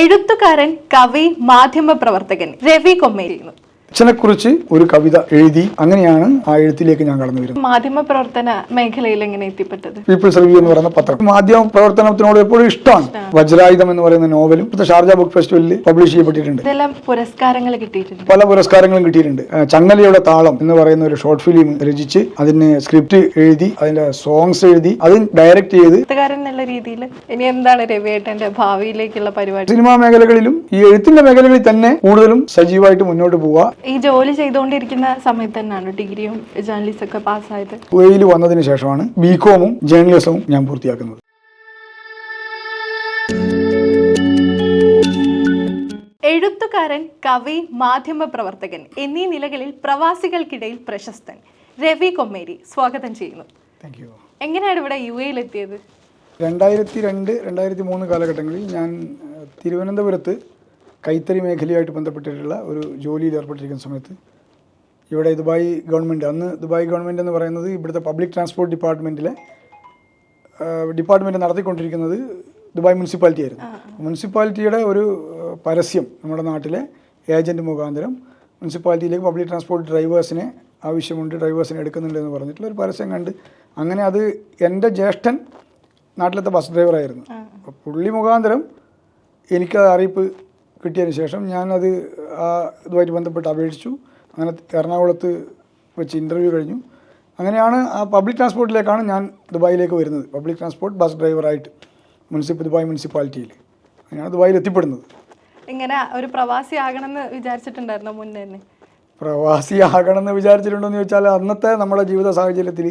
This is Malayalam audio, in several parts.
എഴുത്തുകാരൻ, കവി, മാധ്യമപ്രവർത്തകൻ രവി കൊമ്മേരി അച്ഛനെക്കുറിച്ച് ഒരു കവിത എഴുതി. അങ്ങനെയാണ് ആ എഴുത്തിലേക്ക് ഞാൻ കടന്നു വരുന്നത്. മാധ്യമപ്രവർത്തന മേഖലയിൽ എങ്ങനെ എത്തിപ്പെട്ടത്? പീപ്പിൾസ് റിവ്യൂ എന്ന് പറയുന്ന പത്രം മാധ്യമ പ്രവർത്തനത്തിനോട് എപ്പോഴും ഇഷ്ടമാണ്. വജ്രായുധം എന്ന് പറയുന്ന നോവലും ഷാർജ ബുക്ക് ഫെസ്റ്റിവലിൽ പബ്ലിഷ് ചെയ്യപ്പെട്ടിട്ടുണ്ട്. ഇതെല്ലാം പുരസ്കാരങ്ങൾ കിട്ടിയിട്ടുണ്ട്. പല പുരസ്കാരങ്ങളും കിട്ടിയിട്ടുണ്ട്. ചങ്ങലയുടെ താളം എന്ന് പറയുന്ന ഒരു ഷോർട്ട് ഫിലിം രചിച്ച് അതിന് സ്ക്രിപ്റ്റ് എഴുതി, അതിന്റെ സോങ്സ് എഴുതി, അത് ഡയറക്ട് ചെയ്ത്. എഴുത്തുകാരൻ എന്നുള്ള രീതിയിൽ ഇനി എന്താണ് രവിയേട്ടന്റെ ഭാവിയിലേക്കുള്ള പരിപാടി? സിനിമാ മേഖലകളിലും ഈ എഴുത്തിന്റെ മേഖലകളിൽ തന്നെ കൂടുതലും സജീവമായിട്ട് മുന്നോട്ട് പോവുക. ഈ ജോലി ചെയ്തുകൊണ്ടിരിക്കുന്ന സമയത്ത് തന്നെയാണ് ഡിഗ്രിയും ജേർണലിസം ഒക്കെ പാസ്സായത്. യുഎഇയിൽ വന്നതിന് ശേഷമാണ് ബികോമും ജേർണലിസവും ഞാൻ പൂർത്തിയാക്കുന്നത്. എഴുത്തുകാരൻ, കവി, മാധ്യമപ്രവർത്തകൻ എന്നീ നിലകളിൽ പ്രവാസികൾക്കിടയിൽ പ്രശസ്തൻ രവി കൊമ്മേരി സ്വാഗതം ചെയ്യുന്നു. Thank you. എങ്ങനെയാണ് ഇവിടെ യുഎഇയിൽ എത്തിയത്? 2002-2003 കാലഘട്ടങ്ങളിൽ ഞാൻ തിരുവനന്തപുരത്ത് കൈത്തറി മേഖലയായിട്ട് ബന്ധപ്പെട്ടിട്ടുള്ള ഒരു ജോലിയിൽ ഏർപ്പെട്ടിരിക്കുന്ന സമയത്ത് ഇവിടെ ദുബായ് ഗവൺമെൻറ്, അന്ന് ദുബായ് ഗവൺമെൻറ് എന്ന് പറയുന്നത് ഇവിടുത്തെ പബ്ലിക് ട്രാൻസ്പോർട്ട് ഡിപ്പാർട്ട്മെൻറ്റ് നടത്തിക്കൊണ്ടിരിക്കുന്നത് ദുബായ് മുനിസിപ്പാലിറ്റി ആയിരുന്നു. മുനിസിപ്പാലിറ്റിയുടെ ഒരു പരസ്യം നമ്മുടെ നാട്ടിലെ ഏജൻറ്റ് മുഖാന്തരം മുനിസിപ്പാലിറ്റിയിലേക്ക് പബ്ലിക് ട്രാൻസ്പോർട്ട് ഡ്രൈവേഴ്സിനെ ആവശ്യമുണ്ട്, ഡ്രൈവേഴ്സിനെ എടുക്കുന്നുണ്ട് എന്ന് പറഞ്ഞിട്ടുള്ള ഒരു പരസ്യം കണ്ട് അങ്ങനെ അത് എൻ്റെ ജ്യേഷ്ഠൻ നാട്ടിലത്തെ ബസ് ഡ്രൈവറായിരുന്നു. അപ്പോൾ പുള്ളി മുഖാന്തരം എനിക്ക് അറിയിപ്പ് കിട്ടിയതിന് ശേഷം ഞാനത് ഇതുമായിട്ട് ബന്ധപ്പെട്ട് അപേക്ഷിച്ചു. അങ്ങനെ എറണാകുളത്ത് വെച്ച് ഇൻ്റർവ്യൂ കഴിഞ്ഞു. അങ്ങനെയാണ് ആ പബ്ലിക് ട്രാൻസ്പോർട്ടിലേക്കാണ് ഞാൻ ദുബായിലേക്ക് വരുന്നത്. പബ്ലിക് ട്രാൻസ്പോർട്ട് ബസ് ഡ്രൈവറായിട്ട് ദുബായ് മുനിസിപ്പാലിറ്റിയിൽ. അങ്ങനെയാണ് ദുബായിൽ എത്തിപ്പെടുന്നത്. ഇങ്ങനെ ഒരു പ്രവാസി ആകണമെന്ന് വിചാരിച്ചിട്ടുണ്ടായിരുന്നോ മുന്നേ തന്നെ? പ്രവാസി ആകണമെന്ന് വിചാരിച്ചിട്ടുണ്ടോ എന്ന് ചോദിച്ചാൽ അന്നത്തെ നമ്മുടെ ജീവിത സാഹചര്യത്തിൽ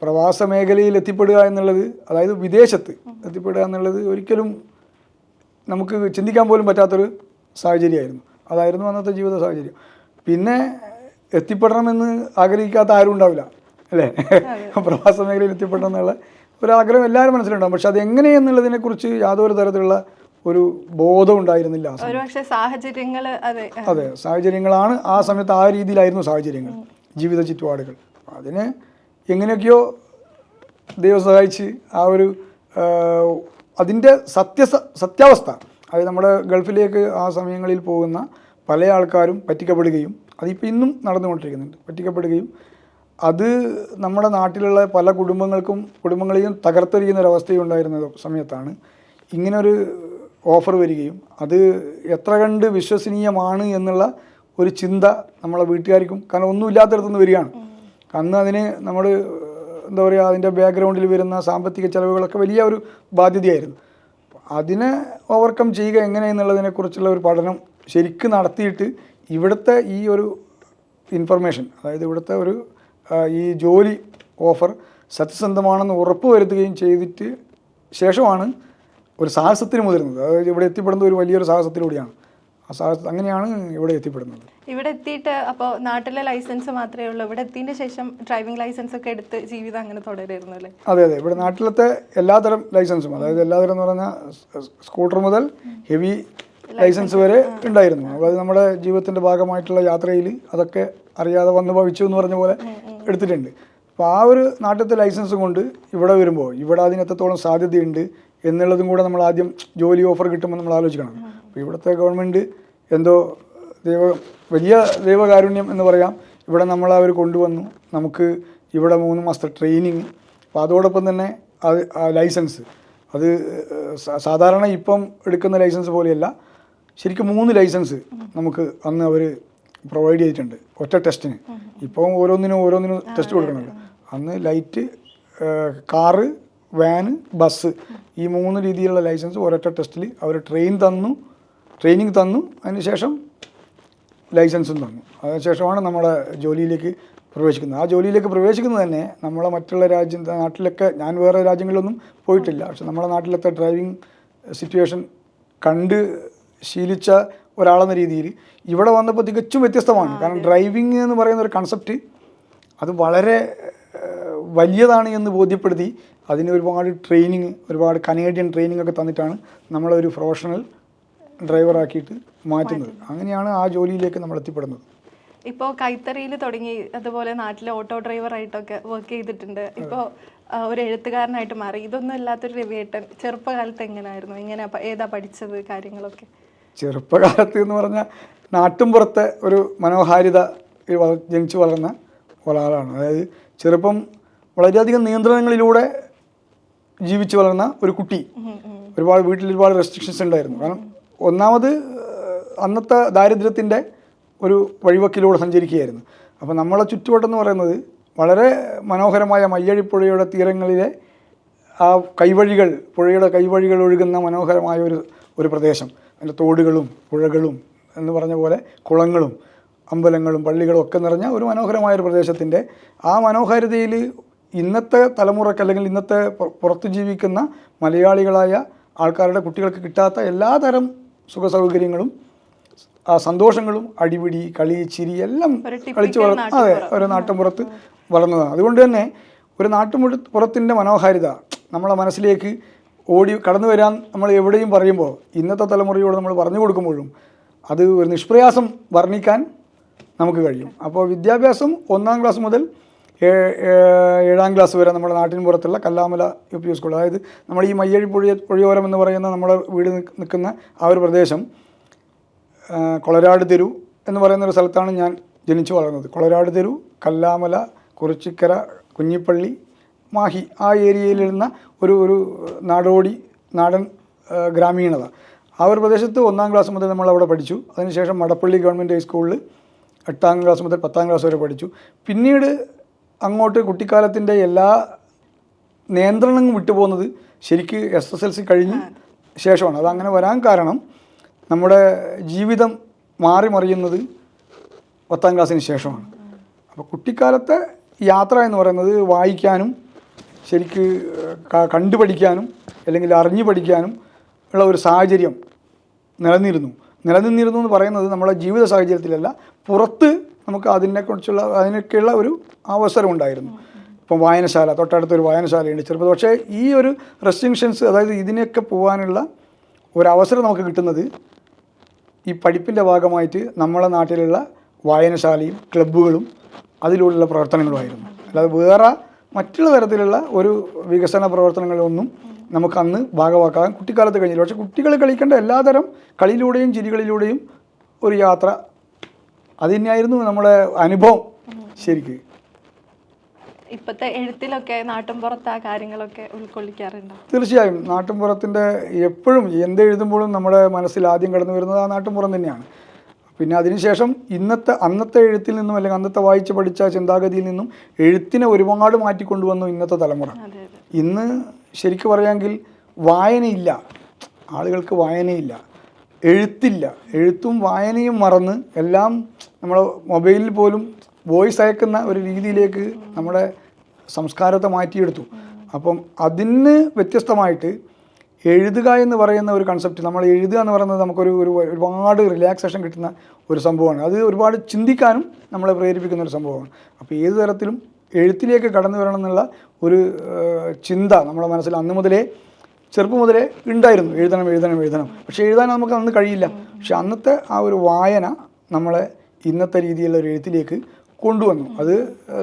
പ്രവാസ മേഖലയിൽ എത്തിപ്പെടുക എന്നുള്ളത്, അതായത് വിദേശത്ത് എത്തിപ്പെടുക എന്നുള്ളത് ഒരിക്കലും നമുക്ക് ചിന്തിക്കാൻ പോലും പറ്റാത്തൊരു സാഹചര്യമായിരുന്നു. അതായിരുന്നു അന്നത്തെ ജീവിത സാഹചര്യം. പിന്നെ എത്തിപ്പെടണമെന്ന് ആഗ്രഹിക്കാത്ത ആരും ഉണ്ടാവില്ല, അല്ലേ? പ്രവാസ മേഖലയിൽ എത്തിപ്പെടണം എന്നുള്ള ഒരാഗ്രഹം എല്ലാവരും മനസ്സിലുണ്ടാകും. പക്ഷെ അതെങ്ങനെയെന്നുള്ളതിനെക്കുറിച്ച് യാതൊരു തരത്തിലുള്ള ഒരു ബോധം ഉണ്ടായിരുന്നില്ല. അതെ, സാഹചര്യങ്ങളാണ് ആ സമയത്ത്, ആ രീതിയിലായിരുന്നു സാഹചര്യങ്ങൾ, ജീവിത ചുറ്റുപാടുകൾ. അതിന് എങ്ങനെയൊക്കെയോ ദൈവം സഹായിച്ച് ആ ഒരു അതിൻ്റെ സത്യാവസ്ഥ, അത് നമ്മുടെ ഗൾഫിലേക്ക് ആ സമയങ്ങളിൽ പോകുന്ന പല ആൾക്കാരും പറ്റിക്കപ്പെടുകയും, അതിപ്പോൾ ഇന്നും നടന്നുകൊണ്ടിരിക്കുന്നുണ്ട്, പറ്റിക്കപ്പെടുകയും അത് നമ്മുടെ നാട്ടിലുള്ള പല കുടുംബങ്ങളെയും തകർത്തെറിയുന്ന ഒരവസ്ഥയും ഉണ്ടായിരുന്ന സമയത്താണ് ഇങ്ങനൊരു ഓഫർ വരികയും അത് എത്ര കണ്ട് വിശ്വസനീയമാണ് എന്നുള്ള ഒരു ചിന്ത നമ്മളെ വീട്ടുകാർക്കും, കാരണം ഒന്നുമില്ലാത്തടത്തുനിന്ന് വരികയാണ്. അന്ന് അതിന് നമ്മൾ എന്താ പറയുക, അതിൻ്റെ ബാക്ക്ഗ്രൗണ്ടിൽ വരുന്ന സാമ്പത്തിക ചെലവുകളൊക്കെ വലിയ ഒരു ബാധ്യതയായിരുന്നു. അതിനെ ഓവർകം ചെയ്യുക എങ്ങനെയെന്നുള്ളതിനെക്കുറിച്ചുള്ള ഒരു പഠനം ശരിക്കും നടത്തിയിട്ട് ഇവിടുത്തെ ഈ ഒരു ഇൻഫർമേഷൻ, അതായത് ഇവിടുത്തെ ഒരു ഈ ജോലി ഓഫർ സത്യസന്ധമാണെന്ന് ഉറപ്പ് വരുത്തുകയും ചെയ്തിട്ട് ശേഷമാണ് ഒരു സാഹസത്തിന് മുതിർന്നത്. അതായത് ഇവിടെ എത്തിപ്പെടുന്നത് ഒരു വലിയൊരു സാഹസത്തിലൂടെയാണ്. ആ സാഹസം അങ്ങനെയാണ് ഇവിടെ എത്തിപ്പെടുന്നത്. ഇവിടെ എത്തിയിട്ട് അപ്പോൾ നാട്ടിലെ ലൈസൻസ് മാത്രമേ ഉള്ളൂ. ഇവിടെ എത്തിയതിൻ്റെ ശേഷം ഡ്രൈവിംഗ് ലൈസൻസ് ഒക്കെ എടുത്ത് ജീവിതം അങ്ങനെ തുടരായിരുന്നു അല്ലേ? അതെ, ഇവിടെ നാട്ടിലത്തെ എല്ലാതരം ലൈസൻസും, അതായത് എല്ലാതരം എന്ന് പറഞ്ഞാൽ സ്കൂട്ടർ മുതൽ ഹെവി ലൈസൻസ് വരെ ഉണ്ടായിരുന്നു. അതായത് നമ്മുടെ ജീവിതത്തിൻ്റെ ഭാഗമായിട്ടുള്ള യാത്രയിൽ അതൊക്കെ അറിയാതെ വന്ന് ഭവിച്ചു എന്ന് പറഞ്ഞ പോലെ എടുത്തിട്ടുണ്ട്. അപ്പോൾ ആ ഒരു നാട്ടിലത്തെ ലൈസൻസ് കൊണ്ട് ഇവിടെ വരുമ്പോൾ ഇവിടെ അതിന് എത്രത്തോളം സാധ്യതയുണ്ട് എന്നുള്ളതും കൂടെ നമ്മൾ ആദ്യം ജോലി ഓഫർ കിട്ടുമ്പോൾ നമ്മൾ ആലോചിക്കണം. അപ്പോൾ ഇവിടുത്തെ ഗവൺമെൻറ് എന്തോ വലിയ ദൈവകാരുണ്യം എന്ന് പറയാം, ഇവിടെ നമ്മളവർ കൊണ്ടുവന്നു. നമുക്ക് ഇവിടെ 3 മാസത്തെ ട്രെയിനിങ്, അപ്പോൾ അതോടൊപ്പം തന്നെ ലൈസൻസ്, അത് സാധാരണ ഇപ്പം എടുക്കുന്ന ലൈസൻസ് പോലെയല്ല, ശരിക്കും 3 ലൈസൻസ് നമുക്ക് അന്ന് അവർ പ്രൊവൈഡ് ചെയ്തിട്ടുണ്ട് ഒറ്റ ടെസ്റ്റിന്. ഇപ്പം ഓരോന്നിനും ടെസ്റ്റ് കൊടുക്കണമല്ലോ. അന്ന് ലൈറ്റ്, കാറ്, വാന്, ബസ്, ഈ 3 രീതിയിലുള്ള ലൈസൻസ് ഒരൊറ്റ ടെസ്റ്റിൽ അവർ ട്രെയിനിങ് തന്നു. അതിനുശേഷം ലൈസൻസും തന്നു. അതിനുശേഷമാണ് നമ്മുടെ ജോലിയിലേക്ക് പ്രവേശിക്കുന്നത്. ആ ജോലിയിലേക്ക് പ്രവേശിക്കുന്നത് തന്നെ നമ്മളെ മറ്റുള്ള നാട്ടിലൊക്കെ, ഞാൻ വേറെ രാജ്യങ്ങളിലൊന്നും പോയിട്ടില്ല, പക്ഷെ നമ്മുടെ നാട്ടിലത്തെ ഡ്രൈവിംഗ് സിറ്റുവേഷൻ കണ്ട് ശീലിച്ച ഒരാളെന്ന രീതിയിൽ ഇവിടെ വന്നപ്പോൾ തികച്ചും വ്യത്യസ്തമാണ്. കാരണം ഡ്രൈവിംഗ് എന്ന് പറയുന്ന ഒരു കൺസെപ്റ്റ് അത് വളരെ വലിയതാണ് എന്ന് ബോധ്യപ്പെടുത്തി അതിന് ഒരുപാട് ട്രെയിനിങ്, ഒരുപാട് കനേഡിയൻ ട്രെയിനിങ് ഒക്കെ തന്നിട്ടാണ് നമ്മളൊരു പ്രൊഫഷണൽ ഡ്രൈവറാക്കിയിട്ട് മാറ്റുന്നത്. അങ്ങനെയാണ് ആ ജോലിയിലേക്ക് നമ്മൾ എത്തിപ്പെടുന്നത്. ഇപ്പോൾ കൈത്തറിയിൽ തുടങ്ങി, അതുപോലെ നാട്ടിലെ ഓട്ടോ ഡ്രൈവറായിട്ടൊക്കെ വർക്ക് ചെയ്തിട്ടുണ്ട്. ഇപ്പോൾ ഒരു എഴുത്തുകാരനായിട്ട് മാറി. ഇതൊന്നും ഇല്ലാത്തൊരു രവിയേട്ടൻ ചെറുപ്പകാലത്ത് എങ്ങനെയായിരുന്നു, ഏതാ പഠിച്ചത്, കാര്യങ്ങളൊക്കെ? ചെറുപ്പകാലത്ത് എന്ന് പറഞ്ഞാൽ നാട്ടുംപുറത്തെ ഒരു മനോഹാരിത ജനിച്ചു വളർന്ന ഒരാളാണ്. അതായത് ചെറുപ്പം വളരെയധികം നിയന്ത്രണങ്ങളിലൂടെ ജീവിച്ചു വളർന്ന ഒരു കുട്ടി. വീട്ടിൽ ഒരുപാട് റെസ്ട്രിക്ഷൻസ് ഉണ്ടായിരുന്നു. കാരണം ഒന്നാമത് അന്നത്തെ ദാരിദ്ര്യത്തിൻ്റെ ഒരു വഴിവക്കിലൂടെ സഞ്ചരിക്കുകയായിരുന്നു. അപ്പോൾ നമ്മളെ ചുറ്റുവട്ടം എന്ന് പറയുന്നത് വളരെ മനോഹരമായ മയ്യഴിപ്പുഴയുടെ തീരങ്ങളിലെ ആ കൈവഴികൾ, പുഴയുടെ കൈവഴികൾ ഒഴുകുന്ന മനോഹരമായ ഒരു പ്രദേശം. അതിൻ്റെ തോടുകളും പുഴകളും എന്ന് പറഞ്ഞ പോലെ കുളങ്ങളും അമ്പലങ്ങളും പള്ളികളും ഒക്കെ നിറഞ്ഞ ഒരു മനോഹരമായൊരു പ്രദേശത്തിൻ്റെ ആ മനോഹാരിതയിൽ ഇന്നത്തെ തലമുറയ്ക്ക് അല്ലെങ്കിൽ ഇന്നത്തെ പുറത്ത് ജീവിക്കുന്ന മലയാളികളായ ആൾക്കാരുടെ കുട്ടികൾക്ക് കിട്ടാത്ത എല്ലാതരം സുഖസൗകര്യങ്ങളും ആ സന്തോഷങ്ങളും അടിപിടി, കളി, ചിരി എല്ലാം കളിച്ച് അതെ, ഒരു നാട്ടിൻപുറത്ത് വളർന്നതാണ്. അതുകൊണ്ട് തന്നെ ഒരു നാട്ടുപുറത്തിൻ്റെ മനോഹാരിത നമ്മളെ മനസ്സിലേക്ക് കടന്നു വരാൻ നമ്മൾ എവിടെയും പറയുമ്പോൾ ഇന്നത്തെ തലമുറയോട് നമ്മൾ പറഞ്ഞു കൊടുക്കുമ്പോഴും അത് ഒരു നിഷ്പ്രയാസം വർണ്ണിക്കാൻ നമുക്ക് കഴിയും. അപ്പോൾ വിദ്യാഭ്യാസം 1ാം ക്ലാസ് മുതൽ 7ാം ക്ലാസ് വരെ നമ്മുടെ നാട്ടിൻ പുറത്തുള്ള കല്ലാമല UP സ്കൂൾ, അതായത് നമ്മൾ ഈ മയ്യഴി പുഴയോരം എന്ന് പറയുന്ന നമ്മുടെ വീട് നിൽക്കുന്ന ആ ഒരു പ്രദേശം കൊളരാട് തെരു എന്ന് പറയുന്ന ഒരു സ്ഥലത്താണ് ഞാൻ ജനിച്ചു വളർന്നത്. കൊളരാട് തെരു, കല്ലാമല, കുറിച്ചിക്കര, കുഞ്ഞിപ്പള്ളി, മാഹി ആ ഏരിയയിലിരുന്ന ഒരു നാടൻ ഗ്രാമീണത. ആ ഒരു പ്രദേശത്ത് 1ാം ക്ലാസ് മുതൽ നമ്മൾ അവിടെ പഠിച്ചു. അതിനുശേഷം മടപ്പള്ളി ഗവൺമെൻറ് ഹൈസ്കൂളിൽ 8ാം ക്ലാസ് മുതൽ 10ാം ക്ലാസ് വരെ പഠിച്ചു. പിന്നീട് അങ്ങോട്ട് കുട്ടിക്കാലത്തിൻ്റെ എല്ലാ നിയന്ത്രണങ്ങളും വിട്ടുപോകുന്നത് ശരിക്ക് SSLC കഴിഞ്ഞ് ശേഷമാണ്. അതങ്ങനെ വരാൻ കാരണം നമ്മുടെ ജീവിതം മാറി മറിയുന്നത് 10ാം ക്ലാസ്സിന് ശേഷമാണ്. അപ്പോൾ കുട്ടിക്കാലത്തെ യാത്ര എന്ന് പറയുന്നത് വായിക്കാനും ശരിക്ക് കണ്ടുപഠിക്കാനും അല്ലെങ്കിൽ അറിഞ്ഞു പഠിക്കാനും ഉള്ള ഒരു സാഹചര്യം നിലനിന്നിരുന്നു എന്ന് പറയുന്നത് നമ്മുടെ ജീവിത സാഹചര്യത്തിലല്ല, പുറത്ത് നമുക്ക് അതിനൊക്കെയുള്ള ഒരു അവസരം ഉണ്ടായിരുന്നു. ഇപ്പം വായനശാല, തൊട്ടടുത്തൊരു വായനശാലയുണ്ട് ചെറുപ്പം. പക്ഷേ ഈ ഒരു റെസ്ട്രിക്ഷൻസ്, അതായത് ഇതിനൊക്കെ പോകാനുള്ള ഒരവസരം നമുക്ക് കിട്ടുന്നത് ഈ പഠിപ്പിൻ്റെ ഭാഗമായിട്ട് നമ്മളെ നാട്ടിലുള്ള വായനശാലയും ക്ലബ്ബുകളും അതിലൂടെയുള്ള പ്രവർത്തനങ്ങളുമായിരുന്നു. അല്ലാതെ വേറെ മറ്റുള്ള തരത്തിലുള്ള ഒരു വികസന പ്രവർത്തനങ്ങളൊന്നും നമുക്ക് അന്ന് ഭാഗമാക്കാൻ കുട്ടിക്കാലത്ത് കഴിഞ്ഞില്ല. പക്ഷേ കുട്ടികൾ കളിക്കേണ്ട എല്ലാതരം കളിയിലൂടെയും ചിരികളിലൂടെയും ഒരു യാത്ര, അത് തന്നെയായിരുന്നു നമ്മുടെ അനുഭവം. ശരിക്ക് ഇപ്പോഴത്തെ എഴുത്തിലൊക്കെ നാട്ടിൻപുറത്ത് ആ കാര്യങ്ങളൊക്കെ ഉൾക്കൊള്ളിക്കാറുണ്ടോ? തീർച്ചയായും നാട്ടിൻപുറത്തിൻ്റെ എപ്പോഴും എന്തെഴുതുമ്പോഴും നമ്മുടെ മനസ്സിൽ ആദ്യം കടന്നു വരുന്നത് ആ നാട്ടിൻപുറം തന്നെയാണ്. പിന്നെ അതിനുശേഷം അന്നത്തെ എഴുത്തിൽ നിന്നും അല്ലെങ്കിൽ അന്നത്തെ വായിച്ച് പഠിച്ച ചിന്താഗതിയിൽ നിന്നും എഴുത്തിനെ ഒരുപാട് മാറ്റിക്കൊണ്ടുവന്നു ഇന്നത്തെ തലമുറ. ഇന്ന് ശരിക്കും പറയാമെങ്കിൽ വായനയില്ല, ആളുകൾക്ക് വായനയില്ല, എഴുത്തില്ല. എഴുത്തും വായനയും മറന്ന് എല്ലാം നമ്മൾ മൊബൈലിൽ പോലും വോയിസ് അയക്കുന്ന ഒരു രീതിയിലേക്ക് നമ്മുടെ സംസ്കാരത്തെ മാറ്റിയെടുത്തു. അപ്പം അതിന് വ്യത്യസ്തമായിട്ട് എഴുതുക എന്ന് പറയുന്ന ഒരു കൺസെപ്റ്റ്, നമ്മൾ എഴുതുക എന്ന് പറയുന്നത് നമുക്കൊരു ഒരുപാട് റിലാക്സേഷൻ കിട്ടുന്ന ഒരു സംഭവമാണ്. അത് ഒരുപാട് ചിന്തിക്കാനും നമ്മളെ പ്രേരിപ്പിക്കുന്ന ഒരു സംഭവമാണ്. അപ്പോൾ ഏത് തരത്തിലും എഴുത്തിലേക്ക് കടന്നു വരണം എന്നുള്ള ഒരു ചിന്ത നമ്മുടെ മനസ്സിൽ അന്ന് മുതലേ, ചെറുപ്പം മുതലേ ഉണ്ടായിരുന്നു. എഴുതണം. പക്ഷേ എഴുതാൻ നമുക്ക് അന്ന് കഴിയില്ല. പക്ഷെ അന്നത്തെ ആ ഒരു വായന നമ്മളെ ഇന്നത്തെ രീതിയിലുള്ള ഒരു എഴുത്തിലേക്ക് കൊണ്ടുവന്നു. അത്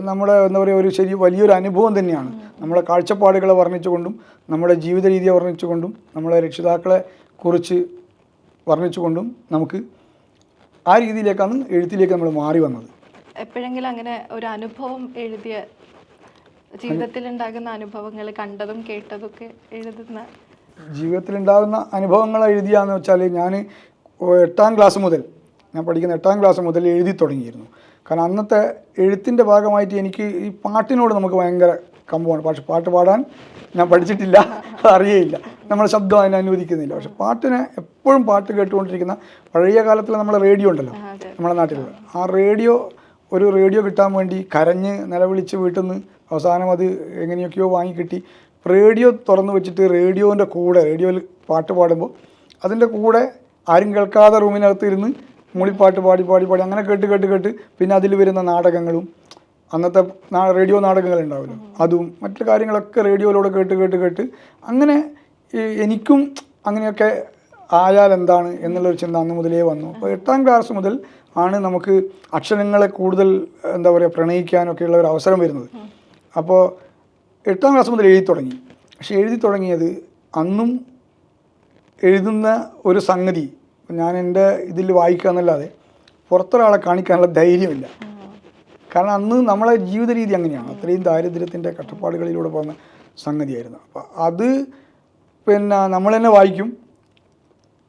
നമ്മുടെ എന്താ പറയുക വലിയൊരു അനുഭവം തന്നെയാണ്. നമ്മളെ കാഴ്ചപ്പാടുകളെ വർണ്ണിച്ചുകൊണ്ടും നമ്മുടെ ജീവിത രീതിയെ വർണ്ണിച്ചുകൊണ്ടും നമ്മളെ രക്ഷിതാക്കളെ കുറിച്ച് വർണ്ണിച്ചുകൊണ്ടും നമുക്ക് ആ രീതിയിലേക്കാണ് എഴുത്തിലേക്ക് നമ്മൾ മാറി വന്നത്. എപ്പോഴെങ്കിലും അങ്ങനെ ഒരു അനുഭവം എഴുതിയ, ജീവിതത്തിലുണ്ടാകുന്ന അനുഭവങ്ങൾ കണ്ടതും കേട്ടതൊക്കെ എഴുതുന്ന, ജീവിതത്തിലുണ്ടാകുന്ന അനുഭവങ്ങൾ എഴുതിയാന്ന് വെച്ചാൽ ഞാൻ 8ാം ക്ലാസ് മുതൽ, ഞാൻ പഠിക്കുന്ന 8ാം ക്ലാസ് മുതൽ എഴുതി തുടങ്ങിയിരുന്നു. കാരണം അന്നത്തെ എഴുത്തിൻ്റെ ഭാഗമായിട്ട് എനിക്ക് ഈ പാട്ടിനോട് നമുക്ക് ഭയങ്കര കമ്പമാണ്. പക്ഷെ പാട്ട് പാടാൻ ഞാൻ പഠിച്ചിട്ടില്ല, അറിയേയില്ല, നമ്മുടെ ശബ്ദം അതിനെ അനുവദിക്കുന്നില്ല. പക്ഷെ പാട്ടിനെ എപ്പോഴും പാട്ട് കേട്ടുകൊണ്ടിരിക്കുന്ന പഴയ കാലത്തിൽ നമ്മളെ റേഡിയോ ഉണ്ടല്ലോ നമ്മുടെ നാട്ടിലുള്ള, ആ ഒരു റേഡിയോ കിട്ടാൻ വേണ്ടി കരഞ്ഞ് നിലവിളിച്ച് വീട്ടിൽ നിന്ന് അവസാനം അത് എങ്ങനെയൊക്കെയോ വാങ്ങിക്കിട്ടി. റേഡിയോ തുറന്ന് വെച്ചിട്ട് റേഡിയോയിൽ പാട്ട് പാടുമ്പോൾ അതിൻ്റെ കൂടെ ആരും കേൾക്കാതെ റൂമിനകത്ത് ഇരുന്ന് മൂളിപ്പാട്ട് പാടി അങ്ങനെ കേട്ട് പിന്നെ അതിൽ വരുന്ന നാടകങ്ങളും, അന്നത്തെ റേഡിയോ നാടകങ്ങളുണ്ടാവുമല്ലോ, അതും മറ്റു കാര്യങ്ങളൊക്കെ റേഡിയോയിലൂടെ കേട്ട് അങ്ങനെ എനിക്കും അങ്ങനെയൊക്കെ ആയാൽ എന്താണ് എന്നുള്ളൊരു ചിന്ത അന്ന് മുതലേ വന്നു. അപ്പോൾ 8ാം ക്ലാസ് മുതൽ ആണ് നമുക്ക് അക്ഷരങ്ങളെ കൂടുതൽ എന്താ പറയുക പ്രണയിക്കാനൊക്കെയുള്ള ഒരു അവസരം വരുന്നത്. അപ്പോൾ 8ാം ക്ലാസ് മുതൽ എഴുതി തുടങ്ങി. പക്ഷേ എഴുതി തുടങ്ങിയത് അന്നും എഴുതുന്ന ഒരു സംഗതി ഞാൻ എൻ്റെ ഇതിൽ വായിക്കുക എന്നല്ലാതെ പുറത്തൊരാളെ കാണിക്കാനുള്ള ധൈര്യമില്ല. കാരണം അന്ന് നമ്മളെ ജീവിത രീതി അങ്ങനെയാണ്, അത്രയും ദാരിദ്ര്യത്തിൻ്റെ കഷ്ടപ്പാടുകളിലൂടെ പോകുന്ന സംഗതിയായിരുന്നു. അപ്പോൾ അത് പിന്നെ നമ്മൾ തന്നെ വായിക്കും,